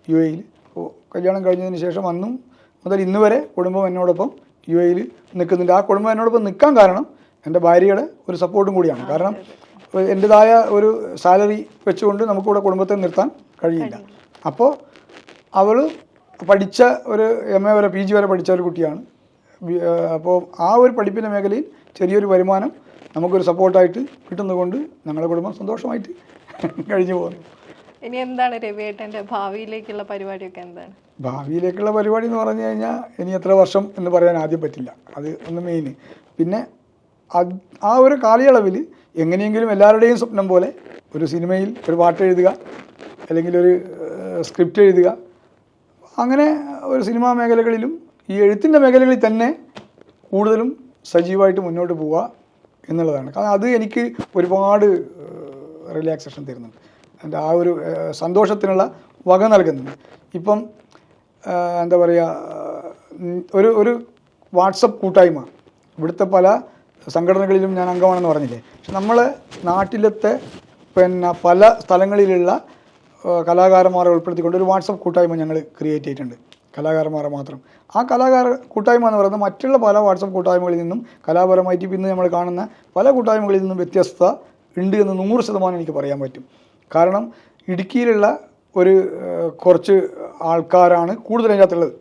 UAE. അപ്പോൾ കല്യാണം കഴിഞ്ഞതിന് ശേഷം അന്നും മുതൽ ഇന്ന് വരെ കുടുംബം എന്നോടൊപ്പം UAE നിൽക്കുന്നുണ്ട്. ആ കുടുംബം എന്നോടൊപ്പം നിൽക്കാൻ കാരണം എൻ്റെ ഭാര്യയുടെ ഒരു സപ്പോർട്ടും കൂടിയാണ്. കാരണം എൻ്റെതായ ഒരു സാലറി വെച്ചുകൊണ്ട് നമുക്കിവിടെ കുടുംബത്തെ നിർത്താൻ കഴിയില്ല. അപ്പോൾ അവൾ പഠിച്ച ഒരു MA വരെ PG വരെ പഠിച്ച ഒരു കുട്ടിയാണ്. അപ്പോൾ ആ ഒരു പഠിപ്പിൻ്റെ മേഖലയിൽ ചെറിയൊരു വരുമാനം നമുക്കൊരു സപ്പോർട്ടായിട്ട് കിട്ടുന്നതുകൊണ്ട് ഞങ്ങളുടെ കുടുംബം സന്തോഷമായിട്ട് കഴിഞ്ഞു പോകുന്നു. ഇനി എന്താണ് രവിയേട്ടൻ്റെ ഭാവിയിലേക്കുള്ള പരിപാടിയൊക്കെ എന്താണ്? ഭാവിയിലേക്കുള്ള പരിപാടി എന്ന് പറഞ്ഞു കഴിഞ്ഞാൽ ഇനി എത്ര വർഷം എന്ന് പറയാൻ ആദ്യം പറ്റില്ല. അത് ഒന്ന് മെയിൻ. പിന്നെ ആ ഒരു കാലയളവിൽ എങ്ങനെയെങ്കിലും എല്ലാവരുടെയും സ്വപ്നം പോലെ ഒരു സിനിമയിൽ ഒരു പാട്ട് എഴുതുക, അല്ലെങ്കിൽ ഒരു സ്ക്രിപ്റ്റ് എഴുതുക, അങ്ങനെ ഒരു സിനിമാ മേഖലകളിലും ഈ എഴുത്തിൻ്റെ മേഖലകളിൽ തന്നെ കൂടുതലും സജീവമായിട്ട് മുന്നോട്ട് പോവുക എന്നുള്ളതാണ്. കാരണം അത് എനിക്ക് ഒരുപാട് റിലാക്സേഷൻ തരുന്നുണ്ട്. എൻ്റെ ആ ഒരു സന്തോഷത്തിനുള്ള വക നൽകുന്നുണ്ട്. ഇപ്പം എന്താ പറയുക, ഒരു വാട്സപ്പ് കൂട്ടായ്മ ഇവിടുത്തെ പല സംഘടനകളിലും ഞാൻ അംഗമാണെന്ന് പറഞ്ഞില്ലേ. പക്ഷെ നമ്മൾ നാട്ടിലത്തെ പല സ്ഥലങ്ങളിലുള്ള കലാകാരന്മാരെ ഉൾപ്പെടുത്തിക്കൊണ്ട് ഒരു വാട്സപ്പ് കൂട്ടായ്മ ഞങ്ങൾ ക്രിയേറ്റ് ചെയ്തിട്ടുണ്ട്, കലാകാരന്മാരെ മാത്രം. ആ കൂട്ടായ്മ എന്ന് പറയുന്നത് മറ്റുള്ള പല വാട്സപ്പ് കൂട്ടായ്മകളിൽ നിന്നും കലാപരമായിട്ട് ഇന്ന് നമ്മൾ കാണുന്ന പല കൂട്ടായ്മകളിൽ നിന്നും വ്യത്യസ്തത ഉണ്ട് എന്ന് 100% എനിക്ക് പറയാൻ പറ്റും. കാരണം ഇടുക്കിയിലുള്ള ഒരു കുറച്ച് ആൾക്കാരാണ് കൂടുതൽ അതിനകത്തുള്ളത്.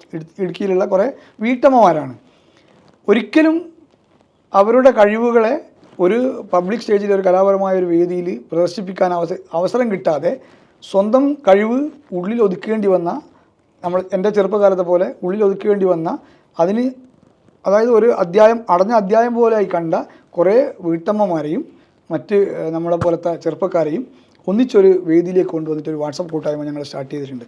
ഇടുക്കിയിലുള്ള കുറേ വീട്ടമ്മമാരാണ്. ഒരിക്കലും അവരുടെ കഴിവുകളെ ഒരു പബ്ലിക് സ്റ്റേജിൽ ഒരു കലാപരമായ ഒരു വേദിയിൽ പ്രദർശിപ്പിക്കാൻ അവസരം കിട്ടാതെ സ്വന്തം കഴിവ് ഉള്ളിൽ ഒതുക്കേണ്ടി വന്ന, എൻ്റെ ചെറുപ്പകാലത്തെ പോലെ ഉള്ളിൽ ഒതുക്കേണ്ടി വന്ന, അതായത് ഒരു അടഞ്ഞ അധ്യായം പോലെയായി കണ്ട കുറേ വീട്ടമ്മമാരെയും മറ്റ് നമ്മളെ പോലത്തെ ചെറുപ്പക്കാരെയും ഒന്നിച്ചൊരു വേദിയിലേക്ക് കൊണ്ടുവന്നിട്ട് ഒരു വാട്സപ്പ് കൂട്ടായ്മ ഞങ്ങൾ സ്റ്റാർട്ട് ചെയ്തിട്ടുണ്ട്.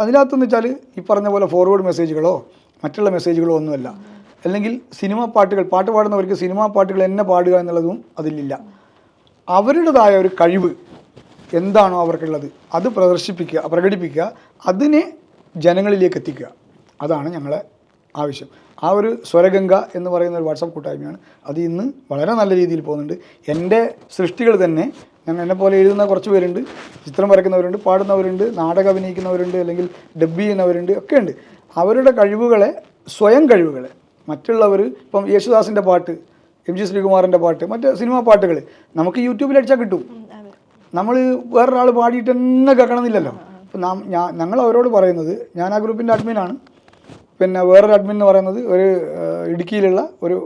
അതിനകത്തെന്ന് വെച്ചാൽ ഈ പറഞ്ഞ പോലെ ഫോർവേഡ് മെസ്സേജുകളോ മറ്റുള്ള മെസ്സേജുകളോ ഒന്നുമല്ല. അല്ലെങ്കിൽ സിനിമാ പാട്ടുകൾ, പാട്ട് പാടുന്നവർക്ക് സിനിമാ പാട്ടുകൾ എന്നെ പാടുക എന്നുള്ളതും അതിലില്ല. അവരുടേതായ ഒരു കഴിവ് എന്താണോ അവർക്കുള്ളത് അത് പ്രകടിപ്പിക്കുക, അതിനെ ജനങ്ങളിലേക്ക് എത്തിക്കുക. അതാണ് ഞങ്ങളെ ആവശ്യം. ആ ഒരു സ്വരഗംഗ എന്ന് പറയുന്ന ഒരു വാട്സപ്പ് കൂട്ടായ്മയാണ്. അത് ഇന്ന് വളരെ നല്ല രീതിയിൽ പോകുന്നുണ്ട്. എൻ്റെ സൃഷ്ടികൾ തന്നെ എന്നെപ്പോലെ എഴുതുന്ന കുറച്ച് പേരുണ്ട്, ചിത്രം വരയ്ക്കുന്നവരുണ്ട്, പാടുന്നവരുണ്ട്, നാടകം അഭിനയിക്കുന്നവരുണ്ട്, അല്ലെങ്കിൽ ഡബ് ചെയ്യുന്നവരുണ്ട്, ഒക്കെ ഉണ്ട്. അവരുടെ കഴിവുകളെ, സ്വയം കഴിവുകളെ മറ്റുള്ളവർ, ഇപ്പം യേശുദാസിൻ്റെ പാട്ട്, MG ശ്രീകുമാറിൻ്റെ പാട്ട്, മറ്റ് സിനിമാ പാട്ടുകൾ നമുക്ക് യൂട്യൂബിൽ അടിച്ചാൽ കിട്ടും. നമ്മൾ വേറൊരാൾ പാടിയിട്ട് തന്നെ കേൾക്കണമെന്നില്ലല്ലോ. അപ്പം ഞങ്ങൾ അവരോട് പറയുന്നത്, ഞാൻ ആ ഗ്രൂപ്പിൻ്റെ അഡ്മിനാണ്. പിന്നെ വേറൊരു അഡ്മിൻ എന്ന് പറയുന്നത് ഒരു ഇടുക്കിയിലുള്ള ഒരു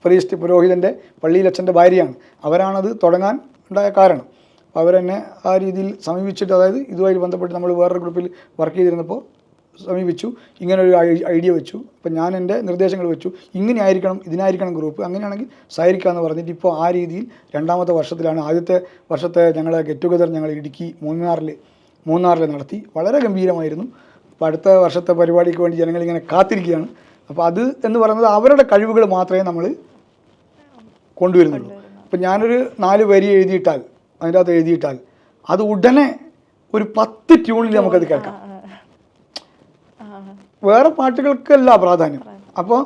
പ്രീസ്റ്റ് പുരോഹിതൻ്റെ പള്ളിയിലച്ഛൻ്റെ ഭാര്യയാണ്. അവരാണത് തുടങ്ങാൻ ഉണ്ടായ കാരണം. അപ്പോൾ അവരെന്നെ ആ രീതിയിൽ സമീപിച്ചിട്ട്, അതായത് ഇതുമായി ബന്ധപ്പെട്ട് നമ്മൾ വേറൊരു ഗ്രൂപ്പിൽ വർക്ക് ചെയ്തിരുന്നപ്പോൾ സമീപിച്ചു, ഇങ്ങനെ ഒരു ഐഡിയ വെച്ചു. അപ്പം ഞാൻ എൻ്റെ നിർദ്ദേശങ്ങൾ വെച്ചു, ഇങ്ങനെ ആയിരിക്കണം, ഇതിനായിരിക്കണം ഗ്രൂപ്പ്, അങ്ങനെയാണെങ്കിൽ സഹകരിക്കാമെന്ന് പറഞ്ഞിട്ട് ഇപ്പോൾ ആ രീതിയിൽ 2ാമത്തെ വർഷത്തിലാണ്. ആദ്യത്തെ വർഷത്തെ ഞങ്ങളെ ഗെറ്റ് ടുഗദർ ഞങ്ങൾ ഇടുക്കി മൂന്നാറിൽ നടത്തി, വളരെ ഗംഭീരമായിരുന്നു. അപ്പോൾ അടുത്ത വർഷത്തെ പരിപാടിക്ക് വേണ്ടി ജനങ്ങളിങ്ങനെ കാത്തിരിക്കുകയാണ്. അപ്പോൾ അത് എന്ന് പറയുന്നത് അവരുടെ കഴിവുകൾ മാത്രമേ നമ്മൾ കൊണ്ടുവരുന്നുള്ളൂ. ഇപ്പം ഞാനൊരു 4 വരി എഴുതിയിട്ടാൽ, അതിൻ്റെ അകത്ത് എഴുതിയിട്ടാൽ അത് ഉടനെ ഒരു 10 ട്യൂണിൽ നമുക്കത് കേൾക്കാം. വേറെ പാട്ടുകൾക്കല്ല പ്രാധാന്യം. അപ്പോൾ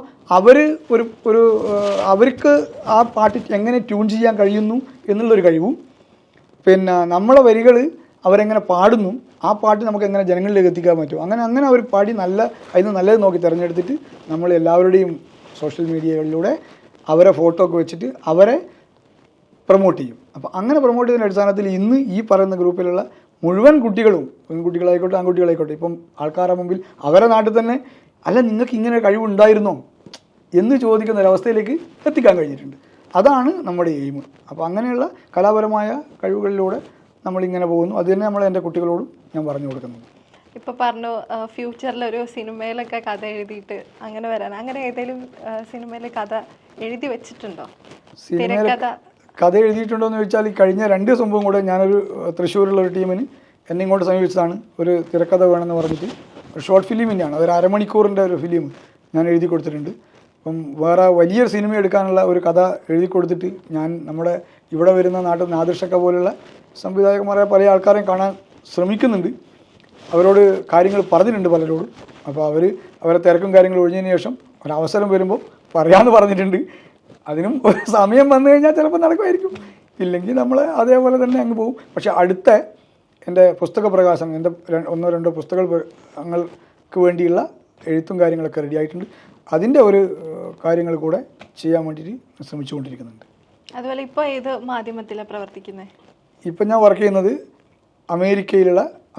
അവർക്ക് ആ പാട്ട് എങ്ങനെ ട്യൂൺ ചെയ്യാൻ കഴിയുന്നു എന്നുള്ളൊരു കഴിവും, പിന്നെ നമ്മളെ വരികൾ അവരെങ്ങനെ പാടുന്നു, ആ പാട്ട് നമുക്ക് എങ്ങനെ ജനങ്ങളിലേക്ക് എത്തിക്കാൻ പറ്റും, അങ്ങനെ അവർ പാടി അതിന് നല്ലത് നോക്കി തിരഞ്ഞെടുത്തിട്ട് നമ്മൾ എല്ലാവരുടെയും സോഷ്യൽ മീഡിയകളിലൂടെ അവരെ ഫോട്ടോ ഒക്കെ വെച്ചിട്ട് അവരെ പ്രൊമോട്ട് ചെയ്യും. അപ്പോൾ അങ്ങനെ പ്രൊമോട്ട് ചെയ്യുന്ന അടിസ്ഥാനത്തിൽ ഇന്ന് ഈ പറയുന്ന ഗ്രൂപ്പിലുള്ള മുഴുവൻ കുട്ടികളും, പെൺകുട്ടികളായിക്കോട്ടെ ആൺകുട്ടികളായിക്കോട്ടെ, ഇപ്പം ആൾക്കാരുടെ മുമ്പിൽ അവരെ നാട്ടിൽ തന്നെ അല്ല നിങ്ങൾക്ക് ഇങ്ങനെ കഴിവുണ്ടായിരുന്നോ എന്ന് ചോദിക്കുന്ന ഒരവസ്ഥയിലേക്ക് എത്തിക്കാൻ കഴിഞ്ഞിട്ടുണ്ട്. അതാണ് നമ്മുടെ എയിം. അപ്പോൾ അങ്ങനെയുള്ള കലാപരമായ കഴിവുകളിലൂടെ നമ്മളിങ്ങനെ പോകുന്നു. അത് തന്നെ നമ്മൾ എൻ്റെ കുട്ടികളോടും ഞാൻ പറഞ്ഞു കൊടുക്കുന്നത്. ഇപ്പോൾ പറഞ്ഞു ഫ്യൂച്ചറിൽ ഒരു സിനിമയിലൊക്കെ കഥ എഴുതിയിട്ട് അങ്ങനെ വരാൻ, അങ്ങനെ ഏതെങ്കിലും സിനിമയിൽ കഥ എഴുതി വെച്ചിട്ടുണ്ടോ? സിനിമയിൽ കഥ എഴുതിയിട്ടുണ്ടോ എന്ന് ചോദിച്ചാൽ, ഈ കഴിഞ്ഞ 2 സംഭവം കൂടെ ഞാനൊരു തൃശ്ശൂരുള്ള ഒരു ടീമിന് എന്നെ ഇങ്ങോട്ട് സമീപിച്ചതാണ്. ഒരു തിരക്കഥ വേണമെന്ന് പറഞ്ഞിട്ട് ഒരു ഷോർട്ട് ഫിലിമിൻ്റെയാണ്, അതൊരു 1/2 മണിക്കൂറിൻ്റെ ഒരു ഫിലിം ഞാൻ എഴുതി കൊടുത്തിട്ടുണ്ട്. അപ്പം വേറെ വലിയൊരു സിനിമ എടുക്കാനുള്ള ഒരു കഥ എഴുതി കൊടുത്തിട്ട് ഞാൻ നമ്മുടെ ഇവിടെ വരുന്ന നാട്ടിൽ നാദിർഷക്ക പോലുള്ള സംവിധായകന്മാരായ പല ആൾക്കാരെയും കാണാൻ ശ്രമിക്കുന്നുണ്ട്. അവരോട് കാര്യങ്ങൾ പറഞ്ഞിട്ടുണ്ട് പലരോടും. അപ്പോൾ അവരെ തിരക്കും കാര്യങ്ങളും ഒഴിഞ്ഞതിന് ശേഷം ഒരവസരം വരുമ്പോൾ പറയാമെന്ന് പറഞ്ഞിട്ടുണ്ട്. അതിനും ഒരു സമയം വന്നു കഴിഞ്ഞാൽ ചിലപ്പോൾ നടക്കുമായിരിക്കും, ഇല്ലെങ്കിൽ നമ്മൾ അതേപോലെ തന്നെ അങ്ങ് പോകും. പക്ഷേ അടുത്ത എൻ്റെ പുസ്തക പ്രകാശനം, എൻ്റെ 1-2 പുസ്തകങ്ങൾക്ക് വേണ്ടിയുള്ള എഴുത്തും കാര്യങ്ങളൊക്കെ റെഡി ആയിട്ടുണ്ട്. അതിൻ്റെ ഒരു കാര്യങ്ങൾ കൂടെ ചെയ്യാൻ വേണ്ടിയിട്ട് ശ്രമിച്ചുകൊണ്ടിരിക്കുന്നുണ്ട്. അതുപോലെ ഇപ്പോൾ ഏത് മാധ്യമത്തിലാണ് പ്രവർത്തിക്കുന്നത്? ഇപ്പം ഞാൻ വർക്ക് ചെയ്യുന്നത്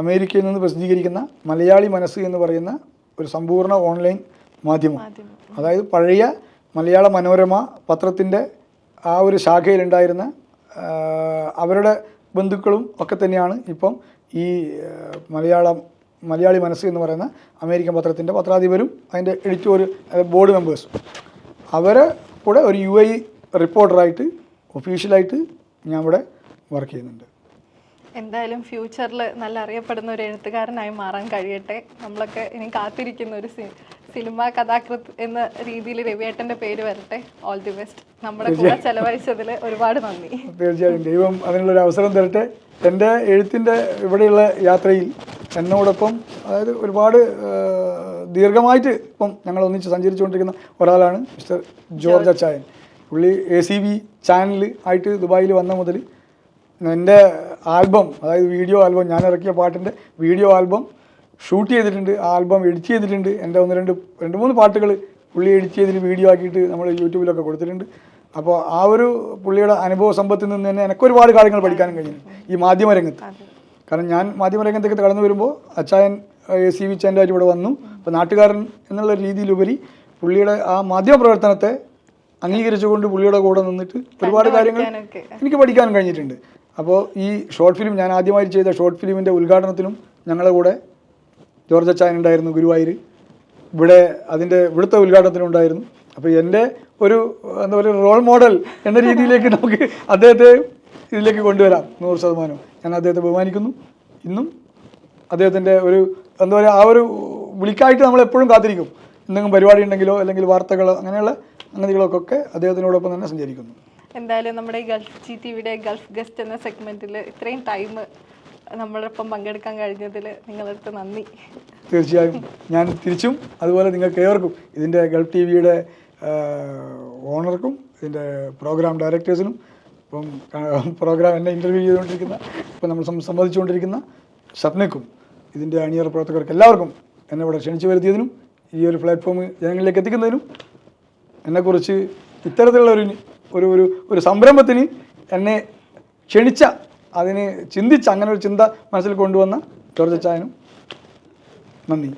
അമേരിക്കയിൽ നിന്ന് പ്രസിദ്ധീകരിക്കുന്ന മലയാളി മനസ്സ് എന്ന് പറയുന്ന ഒരു സമ്പൂർണ്ണ ഓൺലൈൻ മാധ്യമം. അതായത് പഴയ മലയാള മനോരമ പത്രത്തിൻ്റെ ആ ഒരു ശാഖയിലുണ്ടായിരുന്ന അവരുടെ ബന്ധുക്കളും ഒക്കെ തന്നെയാണ് ഇപ്പം ഈ മലയാളി മനസ്സ് എന്ന് പറയുന്ന അമേരിക്കൻ പത്രത്തിൻ്റെ പത്രാധിപരും അതിൻ്റെ ബോർഡ് മെമ്പേഴ്സും. അവരെ കൂടെ ഒരു UAE റിപ്പോർട്ടറായിട്ട് ഒഫീഷ്യലായിട്ട് ഞാൻ ഇവിടെ വർക്ക് ചെയ്യുന്നുണ്ട്. എന്തായാലും ഫ്യൂച്ചറിൽ നല്ല അറിയപ്പെടുന്ന ഒരു എഴുത്തുകാരനായി മാറാൻ കഴിയട്ടെ. നമ്മളൊക്കെ ഇനി കാത്തിരിക്കുന്ന ഒരു സിനിമാ കഥാകൃത്ത് എന്ന രീതിയിൽ രവിയേട്ടൻ്റെ പേര് വരട്ടെ. All the best. നമ്മുടെ കൂടെ ചെലവഴിച്ചതിൽ ഒരുപാട് നന്ദി. തീർച്ചയായും ദൈവം അതിനുള്ളൊരു അവസരം തരട്ടെ. എൻ്റെ എഴുത്തിൻ്റെ ഇവിടെയുള്ള യാത്രയിൽ എന്നോടൊപ്പം, അതായത് ഒരുപാട് ദീർഘമായിട്ട് ഇപ്പം ഞങ്ങൾ ഒന്നിച്ച് സഞ്ചരിച്ചുകൊണ്ടിരിക്കുന്ന ഒരാളാണ് മിസ്റ്റർ ജോർജ് അച്ചായൻ. പുള്ളി ACB ചാനൽ ആയിട്ട് ദുബായിൽ വന്ന മുതൽ എൻ്റെ ആൽബം, അതായത് വീഡിയോ ആൽബം, ഞാൻ ഇറക്കിയ പാട്ടിൻ്റെ വീഡിയോ ആൽബം ഷൂട്ട് ചെയ്തിട്ടുണ്ട്, ആ ആൽബം എഡിറ്റ് ചെയ്തിട്ടുണ്ട്. എൻ്റെ 2-3 പാട്ടുകൾ പുള്ളി എഡിറ്റ് ചെയ്തിട്ട് വീഡിയോ ആക്കിയിട്ട് നമ്മൾ യൂട്യൂബിലൊക്കെ കൊടുത്തിട്ടുണ്ട്. അപ്പോൾ ആ ഒരു പുള്ളിയുടെ അനുഭവ സമ്പത്തിൽ നിന്ന് തന്നെ എനിക്ക് ഒരുപാട് കാര്യങ്ങൾ പഠിക്കാനും കഴിഞ്ഞിട്ടുണ്ട് ഈ മാധ്യമരംഗത്ത്. കാരണം ഞാൻ മാധ്യമരംഗത്തേക്ക് കടന്നു വരുമ്പോൾ അച്ചായൻ ACB ചാനലായിട്ട് ഇവിടെ വന്നു. അപ്പോൾ നാട്ടുകാരൻ എന്നുള്ള രീതിയിലുപരി പുള്ളിയുടെ ആ മാധ്യമ പ്രവർത്തനത്തെ അംഗീകരിച്ചുകൊണ്ട് പുള്ളിയുടെ കൂടെ നിന്നിട്ട് ഒരുപാട് കാര്യങ്ങൾ എനിക്ക് പഠിക്കാനും കഴിഞ്ഞിട്ടുണ്ട്. അപ്പോൾ ഈ ഷോർട്ട് ഫിലിം, ഞാൻ ആദ്യമായി ചെയ്ത ഷോർട്ട് ഫിലിമിൻ്റെ ഉദ്ഘാടനത്തിനും ഞങ്ങളുടെ കൂടെ ജോർജ് അച്ചായൻ ഉണ്ടായിരുന്നു, ഗുരുവായൂർ. ഇവിടുത്തെ ഉദ്ഘാടനത്തിനുണ്ടായിരുന്നു. അപ്പോൾ എൻ്റെ ഒരു എന്താ പറയുക റോൾ മോഡൽ എന്ന രീതിയിലേക്ക് നമുക്ക് അദ്ദേഹത്തെ ഇതിലേക്ക് കൊണ്ടുവരാം 100%. ഞാൻ അദ്ദേഹത്തെ ബഹുമാനിക്കുന്നു. ഇന്നും അദ്ദേഹത്തിൻ്റെ ഒരു എന്താ പറയുക ആ ഒരു വിളിക്കായിട്ട് നമ്മൾ എപ്പോഴും കാത്തിരിക്കും. എന്തെങ്കിലും പരിപാടി ഉണ്ടെങ്കിലോ അല്ലെങ്കിൽ വാർത്തകളോ അങ്ങനെയുള്ള സംഗതികളൊക്കെ അദ്ദേഹത്തിനോടൊപ്പം തന്നെ സഞ്ചരിക്കുന്നു. എന്തായാലും നമ്മുടെ ഈ ഗൾഫ് GTVയുടെ ഗൾഫ് ഗസ്റ്റ് എന്ന സെഗ്മെൻറ്റിൽ ഇത്രയും ടൈം നമ്മളൊപ്പം പങ്കെടുക്കാൻ കഴിഞ്ഞതിൽ നിങ്ങളടുത്ത് നന്ദി. തീർച്ചയായും ഞാൻ തിരിച്ചും അതുപോലെ നിങ്ങൾക്ക് ഏവർക്കും, ഇതിൻ്റെ ഗൾഫ് TVയുടെ ഓണർക്കും ഇതിൻ്റെ പ്രോഗ്രാം ഡയറക്ടേഴ്സിനും ഇപ്പം പ്രോഗ്രാം എന്നെ ഇൻ്റർവ്യൂ ചെയ്തുകൊണ്ടിരിക്കുന്ന ഇപ്പം നമ്മൾ സംവദിച്ചുകൊണ്ടിരിക്കുന്ന ഷപ്നയ്ക്കും ഇതിൻ്റെ അണിയറ പ്രവർത്തകർക്ക് എല്ലാവർക്കും എന്നെ ഇവിടെ ക്ഷണിച്ചു വരുത്തിയതിനും ഈ ഒരു പ്ലാറ്റ്ഫോം ജനങ്ങളിലേക്ക് എത്തിക്കുന്നതിനും എന്നെക്കുറിച്ച് ഇത്തരത്തിലുള്ള ഒരു സംരംഭത്തിന് എന്നെ ക്ഷണിച്ച, അതിന് ചിന്തിച്ച, അങ്ങനെ ഒരു ചിന്ത മനസ്സിൽ കൊണ്ടുവന്ന ജോർജ് അച്ചായനും നന്ദി.